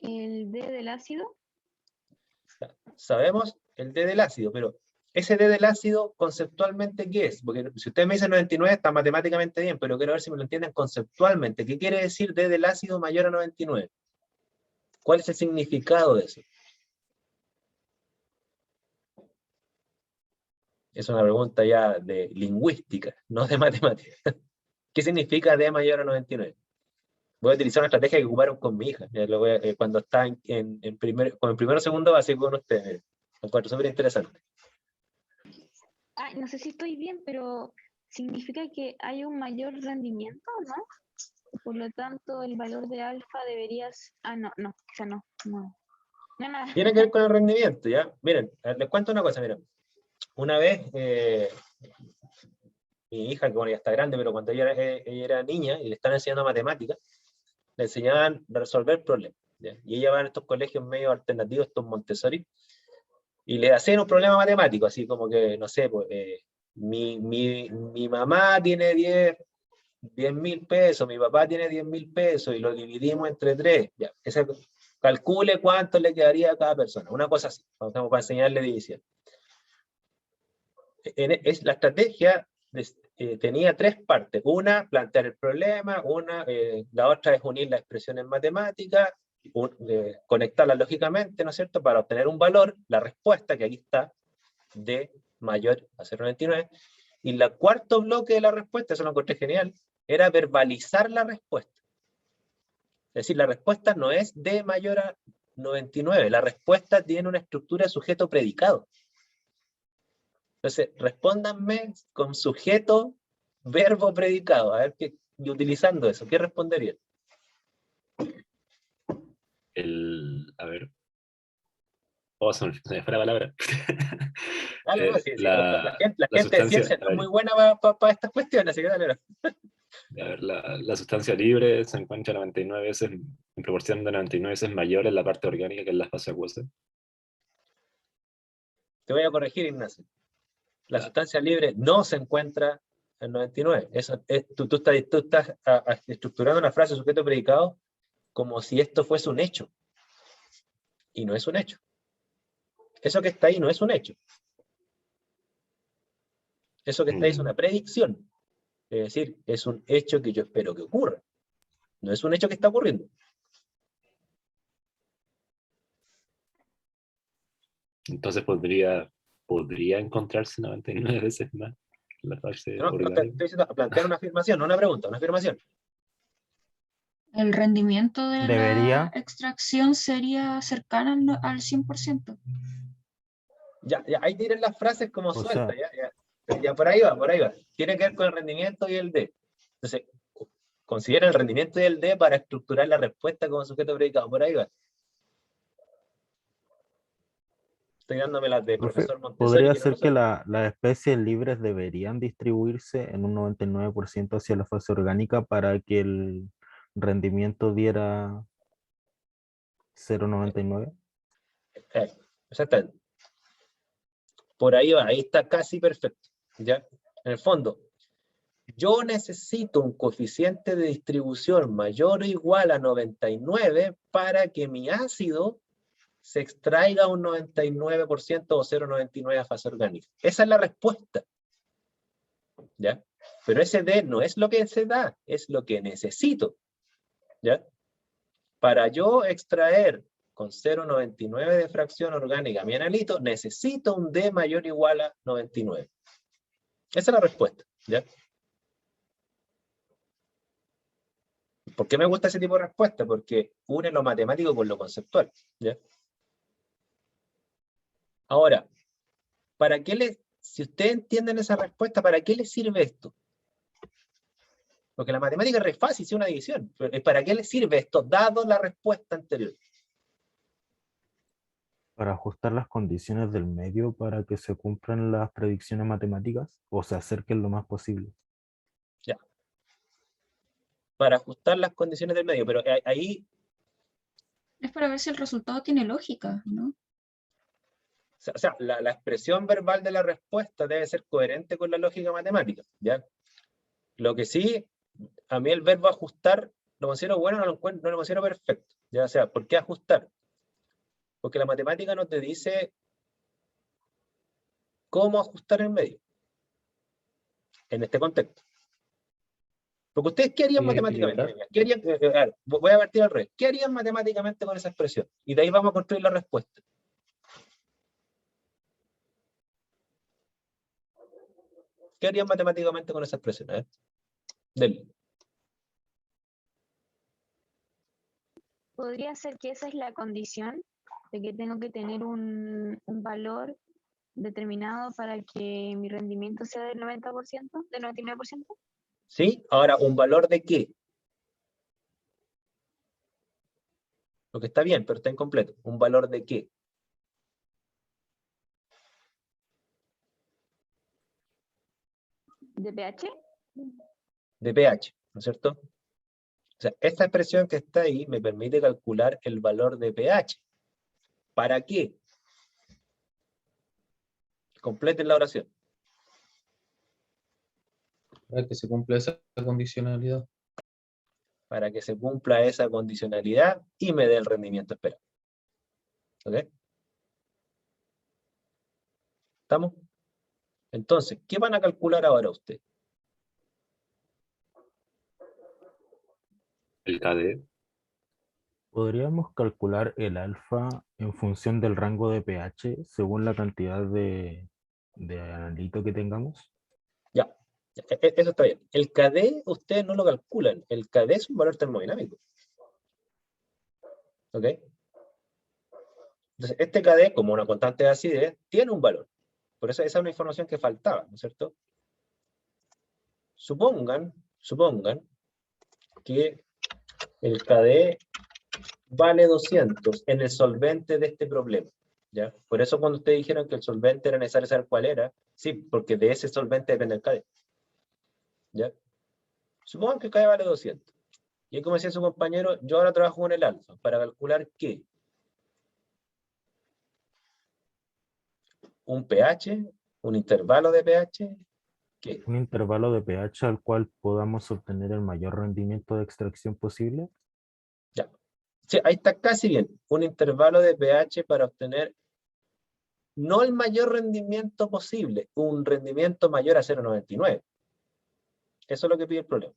El D del ácido. Sabemos el D del ácido, pero ese D del ácido conceptualmente, ¿qué es? Porque si ustedes me dicen 99 está matemáticamente bien, pero quiero ver si me lo entienden conceptualmente. ¿Qué quiere decir D del ácido mayor a 99? ¿Cuál es el significado de eso? Es una pregunta ya de lingüística, no de matemática. ¿Qué significa D mayor a 99? Voy a utilizar una estrategia que ocuparon con mi hija, cuando está en primero o segundo básico con ustedes. Me encuentro súper interesante. Ay, no sé si estoy bien, pero significa que hay un mayor rendimiento, ¿no? Por lo tanto, el valor de alfa deberías... Ah, no, quizá no. Nada. Tiene que ver con el rendimiento, ¿ya? Miren, les cuento una cosa, miren. Una vez, mi hija, que bueno, ya está grande, pero cuando ella era niña y le estaban enseñando matemáticas, le enseñaban a resolver problemas, ¿ya? Y ella va en estos colegios medio alternativos, estos Montessori, y le hacían un problema matemático, así como que, no sé, pues, mi mamá tiene 10.000 pesos, mi papá tiene 10.000 pesos, y lo dividimos entre 3, ya. Calcule cuánto le quedaría a cada persona, una cosa así, vamos para enseñarle división. La estrategia tenía 3 partes. Una, plantear el problema. La otra es unir las expresiones matemáticas, conectarlas lógicamente, ¿no es cierto?, para obtener un valor, la respuesta, que aquí está, D mayor a 0,99. Y el cuarto bloque de la respuesta, eso lo encontré genial, era verbalizar la respuesta. Es decir, la respuesta no es D mayor a 99, la respuesta tiene una estructura de sujeto-predicado. Entonces, respóndanme con sujeto verbo predicado, a ver, y utilizando eso, ¿qué respondería? A ver. Oh, se me fue la palabra. Dale, no, sí, la gente la de sustancia, ciencia no es muy buena para estas cuestiones, así que dale, no. a ver, la sustancia libre se encuentra 99 veces, en proporción de 99 veces mayor en la parte orgánica que en la fase acuosa. Te voy a corregir, Ignacio. La Ya. sustancia libre no se encuentra en 99. Eso es, tú estás estructurando una frase sujeto predicado como si esto fuese un hecho. Y no es un hecho. Eso que está ahí no es un hecho. Eso que está ahí es una predicción. Es decir, es un hecho que yo espero que ocurra. No es un hecho que está ocurriendo. Entonces podría encontrarse 99 veces más en la fase No, estoy orgánica. diciendo plantear una afirmación, no una pregunta, una afirmación. El rendimiento de la Debería. extracción sería cercano al 100%. Ya, ahí tienen las frases como O sueltas. sea, Ya, por ahí va, por ahí va. Tiene que ver con el rendimiento y el D. Entonces, considera el rendimiento y el D para estructurar la respuesta como sujeto predicado. Por ahí va. Estoy dándome las de profe, profesor Montessori. podría Que no ser que resuelve. las especies libres deberían distribuirse en un 99% hacia la fase orgánica para que el rendimiento diera 0,99. Exactamente. Por ahí va, ahí está casi perfecto. ¿Ya? En el fondo, yo necesito un coeficiente de distribución mayor o igual a 99 para que mi ácido se extraiga un 99% o 0,99 a fase orgánica. Esa es la respuesta. ¿Ya? Pero ese D no es lo que se da, es lo que necesito. ¿Ya? Para yo extraer con 0,99 de fracción orgánica mi analito, necesito un D mayor o igual a 99. Esa es la respuesta. ¿Ya? ¿Por qué me gusta ese tipo de respuesta? Porque une lo matemático con lo conceptual. ¿Ya? Ahora, si ustedes entienden esa respuesta, ¿para qué les sirve esto? Porque la matemática es re fácil, es una división. ¿Para qué les sirve esto, dado la respuesta anterior? Para ajustar las condiciones del medio para que se cumplan las predicciones matemáticas o se acerquen lo más posible. Ya. Para ajustar las condiciones del medio, pero ahí... Es para ver si el resultado tiene lógica, ¿no? O sea, la expresión verbal de la respuesta debe ser coherente con la lógica matemática, ¿ya? Lo que sí, a mí el verbo ajustar lo considero bueno, no lo considero perfecto, ¿ya? O sea, ¿por qué ajustar? Porque la matemática no te dice cómo ajustar el medio en este contexto. Porque ustedes, ¿qué harían matemáticamente? ¿Qué harían, a ver, voy a partir al revés. ¿Qué harían matemáticamente con esa expresión? Y de ahí vamos a construir la respuesta. ¿Qué harían matemáticamente con esa expresión? A ver. Del. Podría ser que esa es la condición de que tengo que tener un valor determinado para que mi rendimiento sea del 90%, del 99%. ¿Sí? Ahora, ¿un valor de qué? Lo que está bien, pero está incompleto. ¿Un valor de qué? ¿De pH? De pH, ¿no es cierto? O sea, esta expresión que está ahí me permite calcular el valor de pH. ¿Para qué? Completen la oración. Para que se cumpla esa condicionalidad. Para que se cumpla esa condicionalidad y me dé el rendimiento esperado. ¿Ok? ¿Estamos? Entonces, ¿qué van a calcular ahora ustedes? El KD. ¿Podríamos calcular el alfa en función del rango de pH según la cantidad de analito que tengamos? Ya, eso está bien. El KD ustedes no lo calculan. El KD es un valor termodinámico. ¿Ok? Entonces, este KD, como una constante de acidez, tiene un valor. Por eso esa es una información que faltaba, ¿no es cierto? supongan que el KDE vale 200 en el solvente de este problema, ¿ya? Por eso cuando ustedes dijeron que el solvente era necesario saber cuál era, sí, porque de ese solvente depende el KDE, ¿ya? Supongan que el KDE vale 200. Y como decía su compañero, yo ahora trabajo con el alfa para calcular ¿qué? Un pH, un intervalo de pH, ¿qué? Un intervalo de pH al cual podamos obtener el mayor rendimiento de extracción posible. Ya. Sí, ahí está casi bien. Un intervalo de pH para obtener no el mayor rendimiento posible, un rendimiento mayor a 0,99. Eso es lo que pide el problema.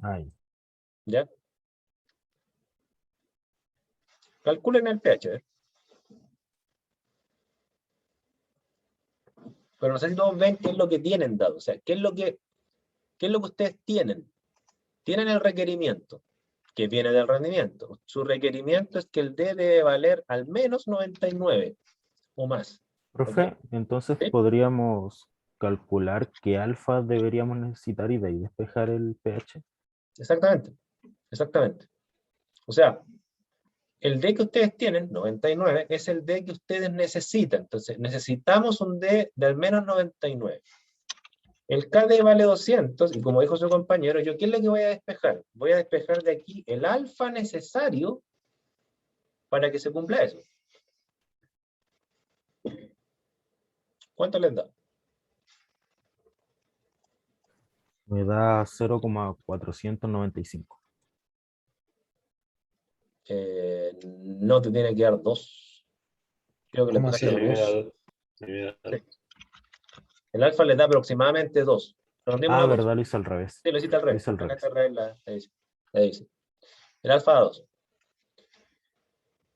Ay, ¿Ya? Calculen el pH. Pero no sé si todos ven qué es lo que tienen dado. O sea, qué es lo que ustedes tienen. Tienen el requerimiento, que viene del rendimiento. Su requerimiento es que el D debe valer al menos 99 o más. profe, ¿Ok? entonces ¿Sí? podríamos calcular qué alfa deberíamos necesitar y de ahí despejar el pH. Exactamente. Exactamente. O sea, el D que ustedes tienen, 99, es el D que ustedes necesitan. Entonces, necesitamos un D de al menos 99. El KD vale 200, y como dijo su compañero, ¿yo qué es lo que voy a despejar? Voy a despejar de aquí el alfa necesario para que se cumpla eso. ¿Cuánto les da? Me da 0,495. No te tiene que dar 2. Creo que le ¿Cómo tocaste hacer Sí, me da dos? dos. Sí, me da dos. Sí. El alfa les da aproximadamente 2. Ah, verdad, lo hice al revés. Sí, lo hiciste al Lo revés. hice al Acá revés. está al revés la edición. El alfa da 2.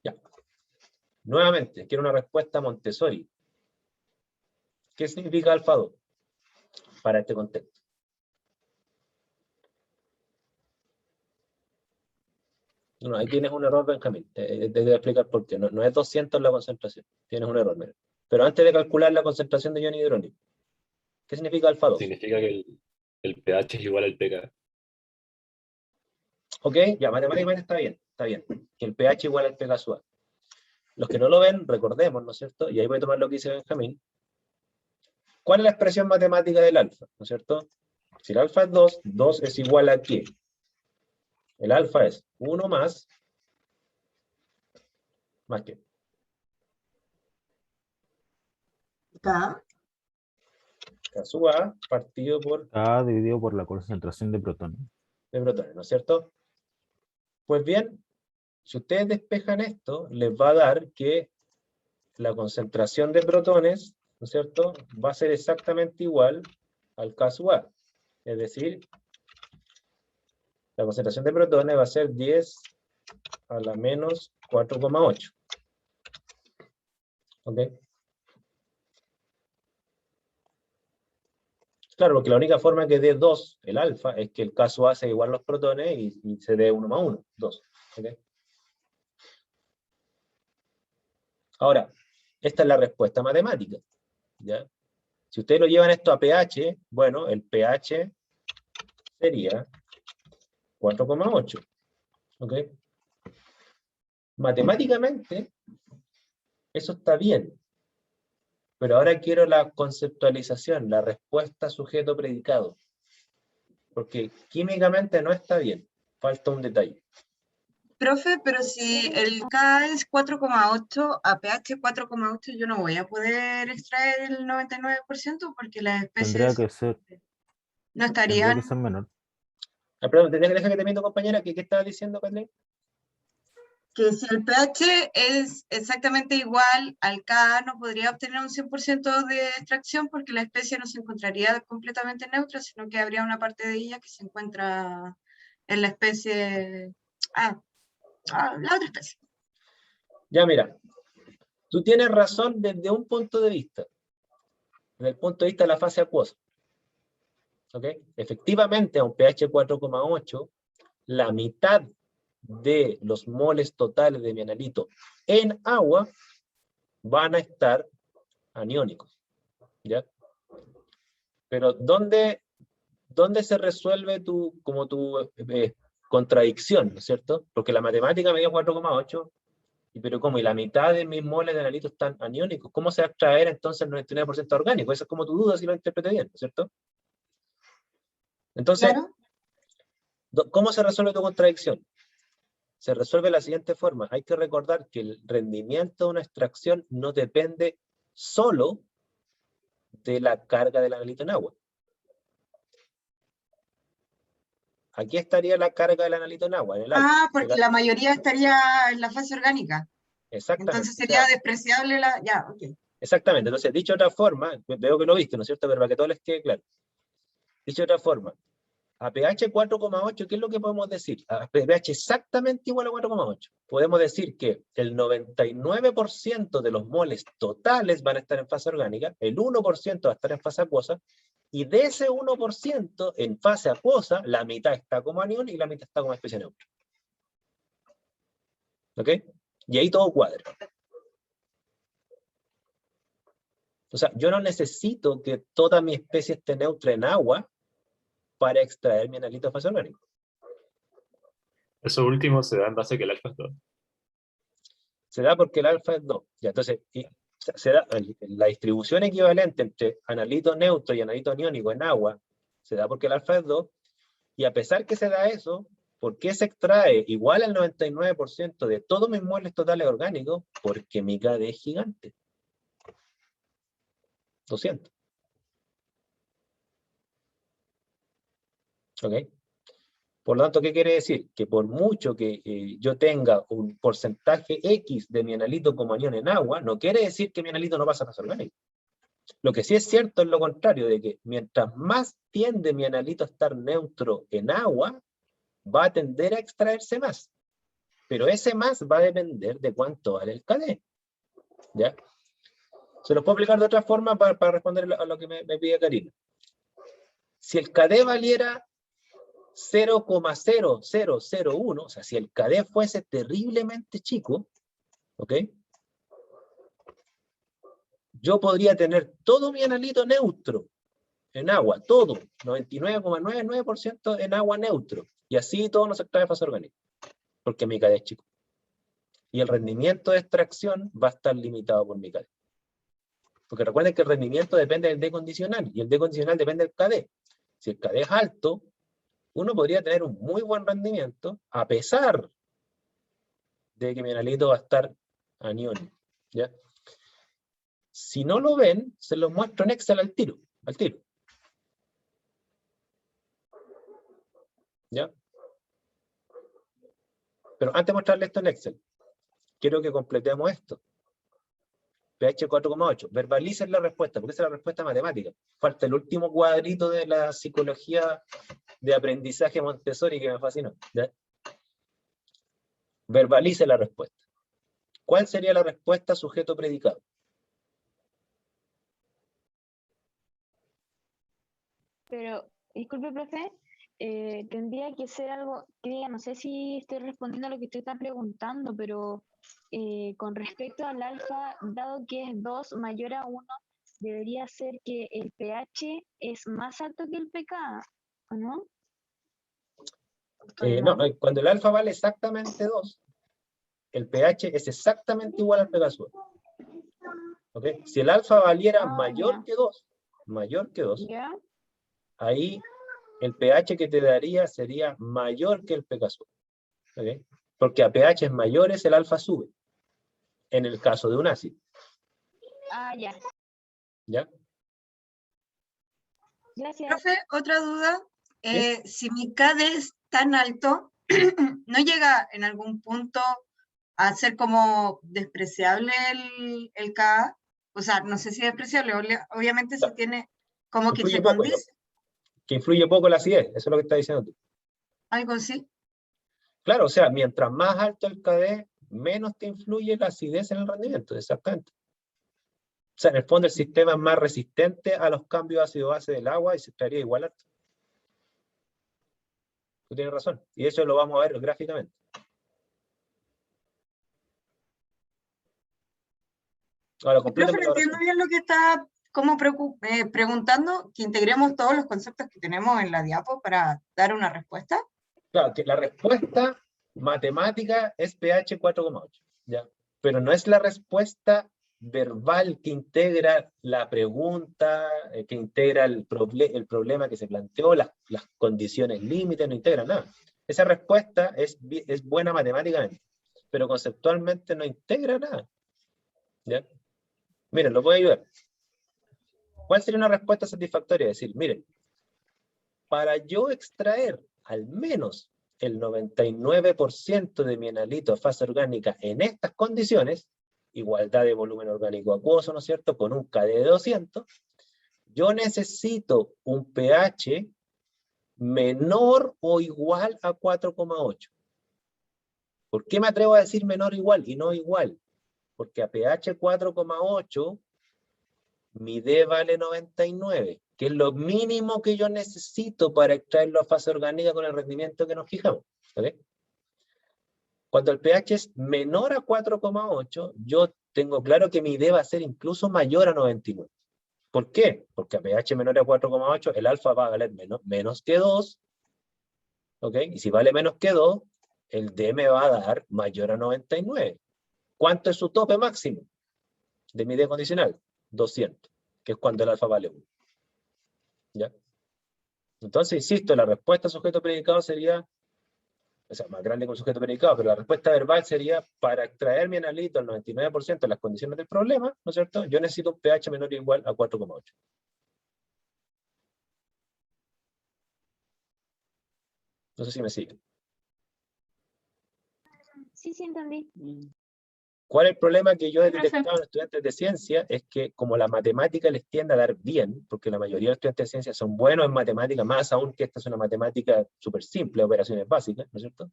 Ya. Nuevamente, quiero una respuesta Montessori. ¿Qué significa alfa 2 para este contexto? No, ahí tienes un error, Benjamín. Te voy a explicar por qué. No es 200 la concentración. Tienes un error, mira. Pero antes de calcular la concentración de iones hidrónicos, ¿qué significa alfa 2? Significa que el pH es igual al pK. Ok, ya, matemáticamente está bien. Está bien. Que el pH igual al pK suave. Los que no lo ven, recordemos, ¿no es cierto? Y ahí voy a tomar lo que dice Benjamín. ¿Cuál es la expresión matemática del alfa? ¿No es cierto? Si el alfa es 2, 2 es igual a ¿qué? El alfa es 1 más ¿qué? K. K sub A partido por K dividido por la concentración de protones. de protones, ¿no es cierto? Pues bien, si ustedes despejan esto, les va a dar que la concentración de protones, ¿no es cierto?, va a ser exactamente igual al K sub A. Es decir, la concentración de protones va a ser 10 a la menos 4,8. ¿Ok? Claro, porque la única forma que dé 2, el alfa, es que el K sub A sea igual a los protones y se dé 1 más 1, 2. ¿Ok? Ahora, esta es la respuesta matemática, ¿ya? Si ustedes lo llevan esto a pH, bueno, el pH sería 4,8. ¿Ok? Matemáticamente, eso está bien. Pero ahora quiero la conceptualización, la respuesta sujeto-predicado. Porque químicamente no está bien. Falta un detalle. Profe, pero si el K es 4,8, a pH 4,8 yo no voy a poder extraer el 99% porque las Tendría especies que ser, no tendría que estarían. ser menor. Perdón, deja que te miento, compañera. ¿Qué estaba diciendo, Kathleen? Que si el pH es exactamente igual al K, no podría obtener un 100% de extracción porque la especie no se encontraría completamente neutra, sino que habría una parte de ella que se encuentra en la especie... la otra especie. Ya, mira. Tú tienes razón desde un punto de vista. Desde el punto de vista de la fase acuosa. ¿Ok? Efectivamente, a un pH 4,8, la mitad de los moles totales de mi analito en agua van a estar aniónicos. ¿Ya? Pero ¿dónde se resuelve tu contradicción, ¿no es cierto? Porque la matemática me dio 4,8, pero ¿cómo? Y la mitad de mis moles de analito están aniónicos. ¿Cómo se va a extraer entonces el 99% orgánico? Esa es como tu duda, si lo interpreté bien, ¿no es cierto? Entonces, Claro. ¿cómo se resuelve tu contradicción? Se resuelve de la siguiente forma. Hay que recordar que el rendimiento de una extracción no depende solo de la carga del analito en agua. Aquí estaría la carga del analito en agua, en el alfa. Ah, porque la mayoría estaría en la fase orgánica. Exactamente. Entonces sería despreciable la... Ya, ok. Exactamente. Entonces, dicho de otra forma, veo que lo viste, ¿no es cierto? Pero para que todos les quede claro. Dicho de otra forma, a pH 4,8, ¿qué es lo que podemos decir? A pH exactamente igual a 4,8. Podemos decir que el 99% de los moles totales van a estar en fase orgánica, el 1% va a estar en fase acuosa, y de ese 1% en fase acuosa, la mitad está como anión y la mitad está como especie neutra. ¿Ok? Y ahí todo cuadra. O sea, yo no necesito que toda mi especie esté neutra en agua para extraer mi analito de fase orgánica. Eso último se da en base a que el alfa es 2. Se da porque el alfa es 2. Ya, entonces, se da la distribución equivalente entre analito neutro y analito aniónico en agua, se da porque el alfa es 2, y a pesar que se da eso, ¿por qué se extrae igual al 99% de todos mis moles totales orgánicos? Porque mi KD es gigante. 200. ¿Ok? Por lo tanto, ¿qué quiere decir? Que por mucho que yo tenga un porcentaje X de mi analito como anión en agua, no quiere decir que mi analito no pasa a fase orgánica. Lo que sí es cierto es lo contrario, de que mientras más tiende mi analito a estar neutro en agua, va a tender a extraerse más. Pero ese más va a depender de cuánto vale el KD. ¿Ya? Se lo puedo explicar de otra forma para responder a lo que me pide Karina. Si el KD valiera 0,0001, o sea, si el KD fuese terriblemente chico, ¿ok? Yo podría tener todo mi analito neutro en agua, todo, 99,99% en agua neutro, y así todo nos extrae fase orgánica, porque mi KD es chico. Y el rendimiento de extracción va a estar limitado por mi KD. Porque recuerden que el rendimiento depende del D condicional, y el D condicional depende del KD. Si el KD es alto, uno podría tener un muy buen rendimiento, a pesar de que mi analito va a estar aniónico. ¿Ya? Si no lo ven, se los muestro en Excel al tiro. ¿Ya? Pero antes de mostrarles esto en Excel, quiero que completemos esto. pH 4,8. Verbalicen la respuesta, porque esa es la respuesta matemática. Falta el último cuadrito de la psicología de aprendizaje Montessori que me fascinó. ¿Ya? Verbalice la respuesta. ¿Cuál sería la respuesta sujeto predicado? Pero, disculpe, profe, tendría que ser algo que diga, no sé si estoy respondiendo a lo que usted está preguntando, pero con respecto al alfa, dado que es 2 mayor a 1, debería ser que el pH es más alto que el pK, ¿o no? No, cuando el alfa vale exactamente 2, el pH es exactamente igual al pK sub. ¿Okay? Si el alfa valiera mayor que 2, ¿Ya? ahí el pH que te daría sería mayor que el pK sub. ¿Okay? Porque a pH mayores el alfa sube, en el caso de un ácido. Ya. ¿Ya? Gracias. Profe, otra duda. ¿Sí? Si mi KD es tan alto, ¿no llega en algún punto a ser como despreciable el Ka? O sea, no sé si es despreciable, obviamente se tiene como que Influye se poco, condice, que influye poco la acidez, eso es lo que está diciendo tú. algo así. Claro, o sea, mientras más alto el KD, menos te influye la acidez en el rendimiento, exactamente. O sea, en el fondo el sistema es más resistente a los cambios ácido-base del agua y se estaría igual alto. Tú tienes razón, y eso lo vamos a ver gráficamente. Ahora, Profe, no entiendo bien lo que está como preguntando que integremos todos los conceptos que tenemos en la diapo para dar una respuesta. Claro, que la respuesta matemática es pH 4,8, ¿ya? Pero no es la respuesta verbal que integra la pregunta, que integra el problema que se planteó, las condiciones límites, no integra nada. Esa respuesta es buena matemáticamente, pero conceptualmente no integra nada, ¿ya? Miren, lo voy a ayudar. ¿Cuál sería una respuesta satisfactoria? Es decir, miren, para yo extraer al menos el 99% de mi analito a fase orgánica en estas condiciones, igualdad de volumen orgánico acuoso, ¿no es cierto?, con un KD de 200, yo necesito un pH menor o igual a 4,8. ¿Por qué me atrevo a decir menor o igual y no igual? Porque a pH 4,8 mi D vale 99, que es lo mínimo que yo necesito para extraerlo a fase orgánica con el rendimiento que nos fijamos. ¿Okay? Cuando el pH es menor a 4,8, yo tengo claro que mi D va a ser incluso mayor a 99. ¿Por qué? Porque a pH menor a 4,8 el alfa va a valer menos que 2, ¿ok? Y si vale menos que 2, el D me va a dar mayor a 99. ¿Cuánto es su tope máximo de mi D condicional? 200, que es cuando el alfa vale 1. ¿Ya? Entonces, insisto, la respuesta sujeto predicado sería, o sea, más grande con sujeto predicado, pero la respuesta verbal sería, para extraer mi analito al 99% de las condiciones del problema, ¿no es cierto?, yo necesito un pH menor o igual a 4,8. No sé si me siguen. Sí, sí, entendí. ¿Cuál es el problema que yo he detectado en estudiantes de ciencia? Es que como la matemática les tiende a dar bien, porque la mayoría de los estudiantes de ciencia son buenos en matemática, más aún que esta es una matemática súper simple, operaciones básicas, ¿no es cierto?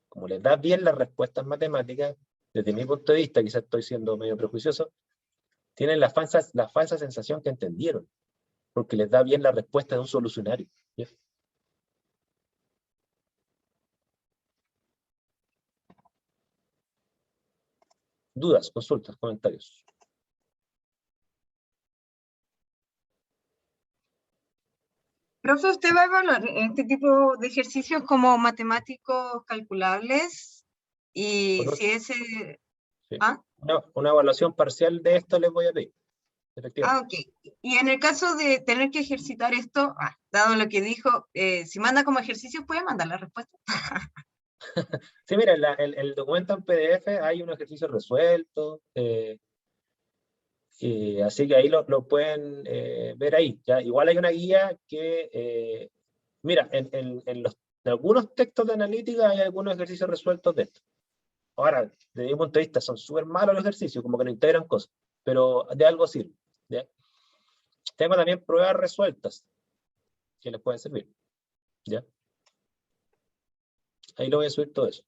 Como les da bien las respuestas matemáticas, desde mi punto de vista, quizás estoy siendo medio prejuicioso, tienen la falsa sensación que entendieron, porque les da bien la respuesta de un solucionario. ¿Sí? Dudas, consultas, comentarios. Profe, ¿usted va a evaluar este tipo de ejercicios como matemáticos calculables? Y si ese... Sí. ¿Ah? Una evaluación parcial de esto les voy a pedir. Ok. Y en el caso de tener que ejercitar esto, dado lo que dijo, si manda como ejercicio, ¿puede mandar la respuesta? Sí, mira, el documento en PDF hay un ejercicio resuelto, así que ahí lo pueden ver ahí. ¿ya? Igual hay una guía que, mira, en algunos textos de analítica hay algunos ejercicios resueltos de esto. Ahora, desde mi punto de vista, son súper malos los ejercicios, como que no integran cosas, pero de algo sirve. ¿ya? Tengo también pruebas resueltas que les pueden servir. ¿ya? Ahí lo voy a subir todo eso.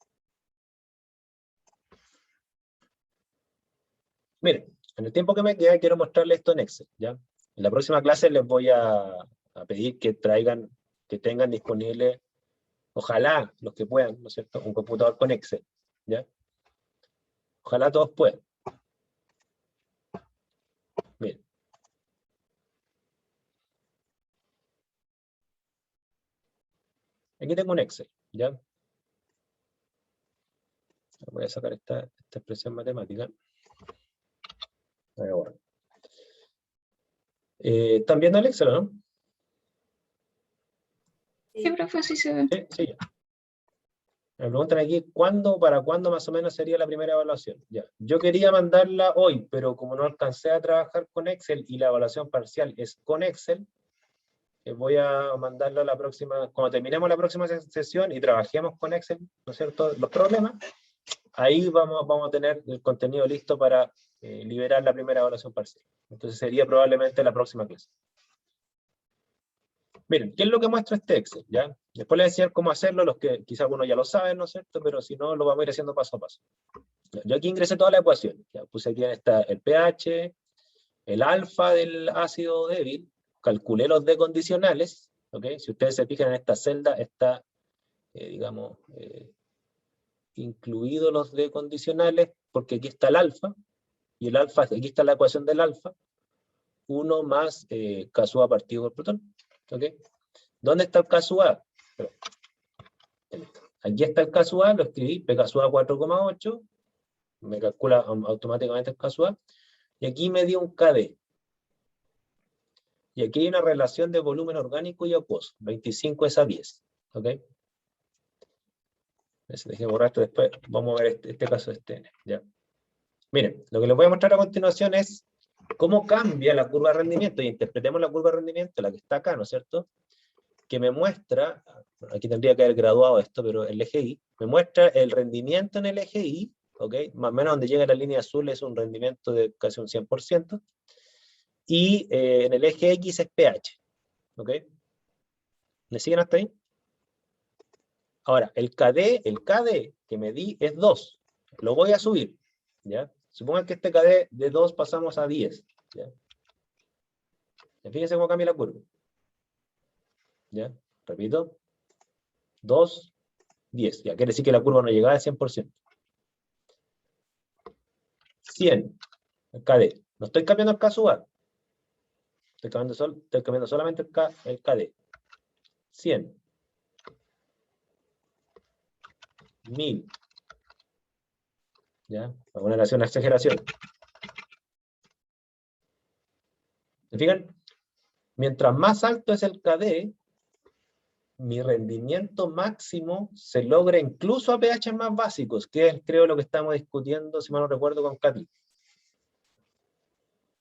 Miren, en el tiempo que me queda quiero mostrarles esto en Excel. ¿ya? En la próxima clase les voy a pedir que traigan, que tengan disponible, ojalá los que puedan, ¿no es cierto?, un computador con Excel. ¿ya? Ojalá todos puedan. Miren. Aquí tengo un Excel. ¿ya? Voy a sacar esta expresión matemática. ¿Están viendo el Excel, no? Sí, profe, sí se ve. Sí, sí. Me preguntan aquí, para cuándo más o menos sería la primera evaluación? Ya. Yo quería mandarla hoy, pero como no alcancé a trabajar con Excel y la evaluación parcial es con Excel, voy a mandarla la próxima, cuando terminemos la próxima sesión y trabajemos con Excel, ¿no es cierto?, los problemas, ahí vamos a tener el contenido listo para liberar la primera evaluación parcial. Entonces sería probablemente la próxima clase. Miren, ¿qué es lo que muestra este Excel? ¿ya? Después les voy a enseñar cómo hacerlo, los que quizás algunos ya lo saben, ¿no es cierto? Pero si no, lo vamos a ir haciendo paso a paso. Yo aquí ingresé toda la ecuación. ¿ya? Puse aquí está el pH, el alfa del ácido débil, calculé los D condicionales, ¿ok? Si ustedes se fijan en esta celda, está, digamos, incluido los D condicionales, porque aquí está el alfa, y el alfa, aquí está la ecuación del alfa, 1 más K-SUA partido por protón. ¿Ok? ¿Dónde está el K-SUA? Aquí está el K-SUA, lo escribí, P-K-SUA 4,8, me calcula automáticamente el K-SUA, y aquí me dio un KD. Y aquí hay una relación de volumen orgánico y acuoso, 25 es a 10. ¿Ok? Dejé borrar esto después, vamos a ver este caso de Stene. ¿Ya? Miren, lo que les voy a mostrar a continuación es cómo cambia la curva de rendimiento, y interpretemos la curva de rendimiento, la que está acá, ¿no es cierto? Que me muestra, aquí tendría que haber graduado esto, pero el eje Y, me muestra el rendimiento en el eje Y, ¿ok? Más o menos donde llega la línea azul es un rendimiento de casi un 100%, y en el eje X es pH, ¿ok? ¿Me siguen hasta ahí? Ahora, el KD que me di es 2, lo voy a subir, ¿ya? Supongan que este KD de 2 pasamos a 10, ¿ya? Fíjense cómo cambia la curva. ¿Ya? Repito. 2, 10. Ya quiere decir que la curva no llegaba al 100%. 100. El KD. No estoy cambiando el K-SUA. Estoy cambiando solamente el KD. 100. 1000. ¿Ya? Vamos a hacer una exageración. ¿Se fijan? Mientras más alto es el KD, mi rendimiento máximo se logra incluso a pH más básicos, que es, creo, lo que estamos discutiendo, si mal no recuerdo, con Katy.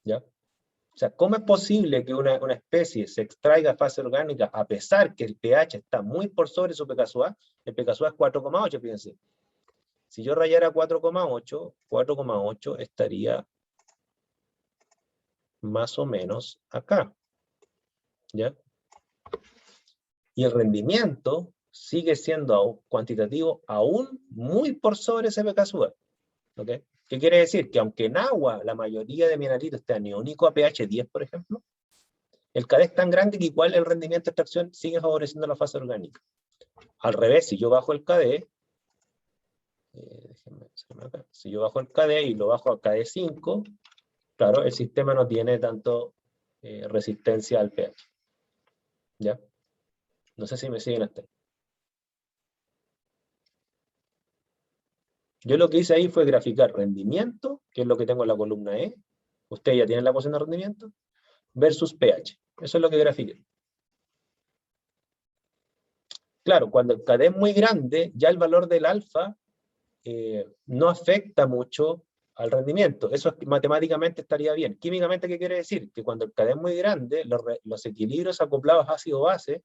¿Ya? O sea, ¿cómo es posible que una especie se extraiga fase orgánica a pesar que el pH está muy por sobre su pKa? El pKa es 4,8, fíjense. Si yo rayara 4,8 estaría más o menos acá. ¿Ya? Y el rendimiento sigue siendo cuantitativo aún muy por sobre ese pKa. ¿Ok? ¿Qué quiere decir? Que aunque en agua la mayoría de mi analito esté aniónico a pH 10, por ejemplo, el KD es tan grande que igual el rendimiento de extracción sigue favoreciendo la fase orgánica. Al revés, si yo bajo el KD, si yo bajo el KD y lo bajo a KD 5, claro, el sistema no tiene tanto resistencia al pH. ¿Ya? No sé si me siguen hasta ahí. Yo lo que hice ahí fue graficar rendimiento, que es lo que tengo en la columna E. Ustedes ya tienen la ecuación de rendimiento, versus pH. Eso es lo que grafiqué. Claro, cuando el KD es muy grande, ya el valor del alfa no afecta mucho al rendimiento. Eso matemáticamente estaría bien. Químicamente, ¿qué quiere decir? Que cuando el KD es muy grande, los equilibrios acoplados ácido-base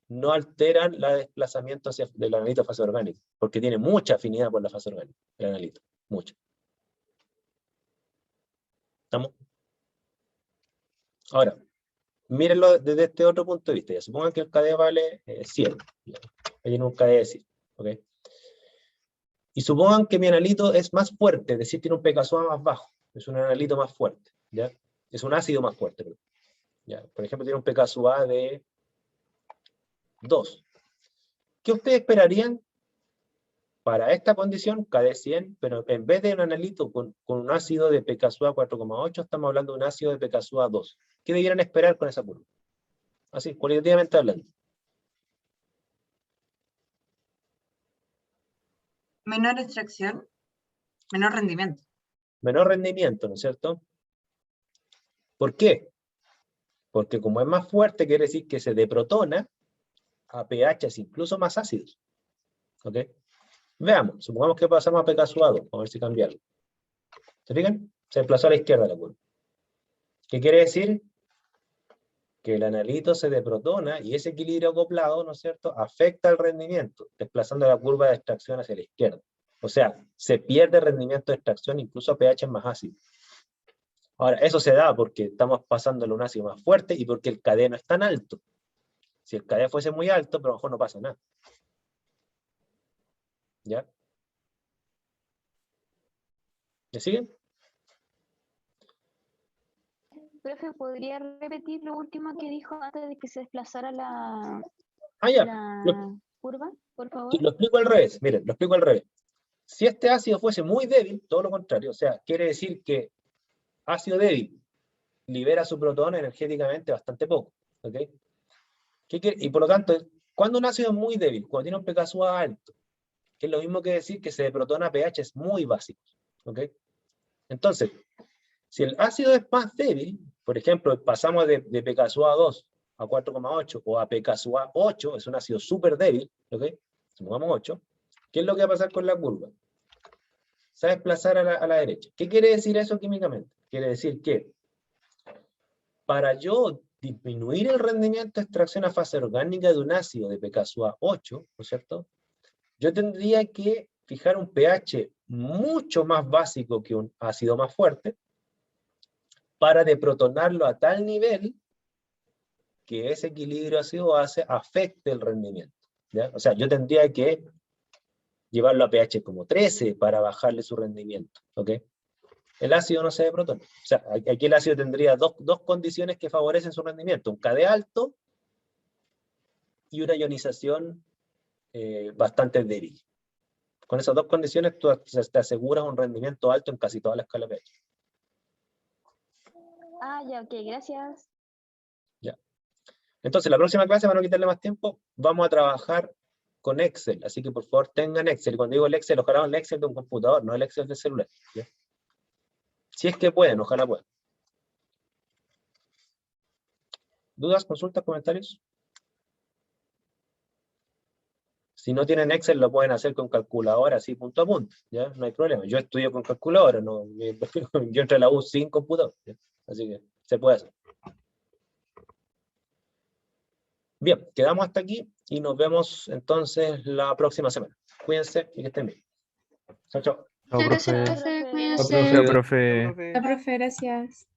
no alteran el desplazamiento del analito a fase orgánica, porque tiene mucha afinidad por la fase orgánica, el analito, mucha. ¿Estamos? Ahora, mírenlo desde este otro punto de vista. Ya supongan que el KD vale 100. Ahí tiene un KD de 100. ¿Ok? Y supongan que mi analito es más fuerte, es decir, tiene un pKa más bajo. Es un analito más fuerte. ¿Ya? Es un ácido más fuerte. ¿Ya? Por ejemplo, tiene un pKa de 2. ¿Qué ustedes esperarían para esta condición? KD 100, pero en vez de un analito con un ácido de pKa 4,8, estamos hablando de un ácido de pKa 2. ¿Qué debieran esperar con esa curva? Así, cualitativamente hablando. Menor extracción, menor rendimiento. Menor rendimiento, ¿no es cierto? ¿Por qué? Porque como es más fuerte, quiere decir que se deprotona a pHs incluso más ácidos. ¿Ok? Veamos, supongamos que pasamos a pKa 2, vamos a ver si cambia algo. ¿Se fijan? Se desplazó a la izquierda la curva. ¿Qué quiere decir? Que el analito se deprotona y ese equilibrio acoplado, ¿no es cierto?, afecta el rendimiento, desplazando la curva de extracción hacia la izquierda. O sea, se pierde rendimiento de extracción incluso a pH más ácido. Ahora, eso se da porque estamos pasándole un ácido más fuerte y porque el KD no es tan alto. Si el KD fuese muy alto, pero a lo mejor no pasa nada. ¿Ya? ¿Me siguen? Profe, ¿podría repetir lo último que dijo antes de que se desplazara la curva, por favor? Lo explico al revés. Miren, lo explico al revés. Si este ácido fuese muy débil, todo lo contrario, o sea, quiere decir que ácido débil, libera su protón energéticamente bastante poco. ¿Ok? Y por lo tanto, cuando un ácido es muy débil, cuando tiene un pK SUA alto, que es lo mismo que decir que se protona a pHs muy básicos. ¿Ok? Entonces, si el ácido es más débil, por ejemplo, pasamos de pK SUA 2 a 4,8 o a pK SUA 8, es un ácido súper débil, ¿ok? Supongamos 8, ¿qué es lo que va a pasar con la curva? Se va a desplazar a la derecha. ¿Qué quiere decir eso químicamente? Quiere decir que para yo disminuir el rendimiento de extracción a fase orgánica de un ácido de pK SUA 8, ¿no es cierto? Yo tendría que fijar un pH mucho más básico que un ácido más fuerte para deprotonarlo a tal nivel que ese equilibrio ácido-base afecte el rendimiento. ¿Ya? O sea, yo tendría que llevarlo a pH como 13 para bajarle su rendimiento. ¿Ok? El ácido no se deprotona. O sea, aquí el ácido tendría dos condiciones que favorecen su rendimiento. Un KD alto y una ionización bastante débil. Con esas dos condiciones tú te aseguras un rendimiento alto en casi toda la escala pH. Ah, ya, ok, gracias. Ya. Entonces, la próxima clase, para no quitarle más tiempo, vamos a trabajar con Excel. Así que por favor tengan Excel. Y cuando digo el Excel, ojalá el Excel de un computador, no el Excel del celular. ¿Ya? Si es que pueden, ojalá puedan. ¿Dudas, consultas, comentarios? Si no tienen Excel, lo pueden hacer con calculadora, así punto a punto, ¿ya? No hay problema. Yo estudio con calculadora, no, yo entré a la U sin computador, ¿ya? Así que se puede hacer. Bien, quedamos hasta aquí y nos vemos entonces la próxima semana. Cuídense y que estén bien. Chao, chao. Chao, Muchas gracias, profe. profe. profe. Cuídense. Profe. Chao, profe. La profe, gracias.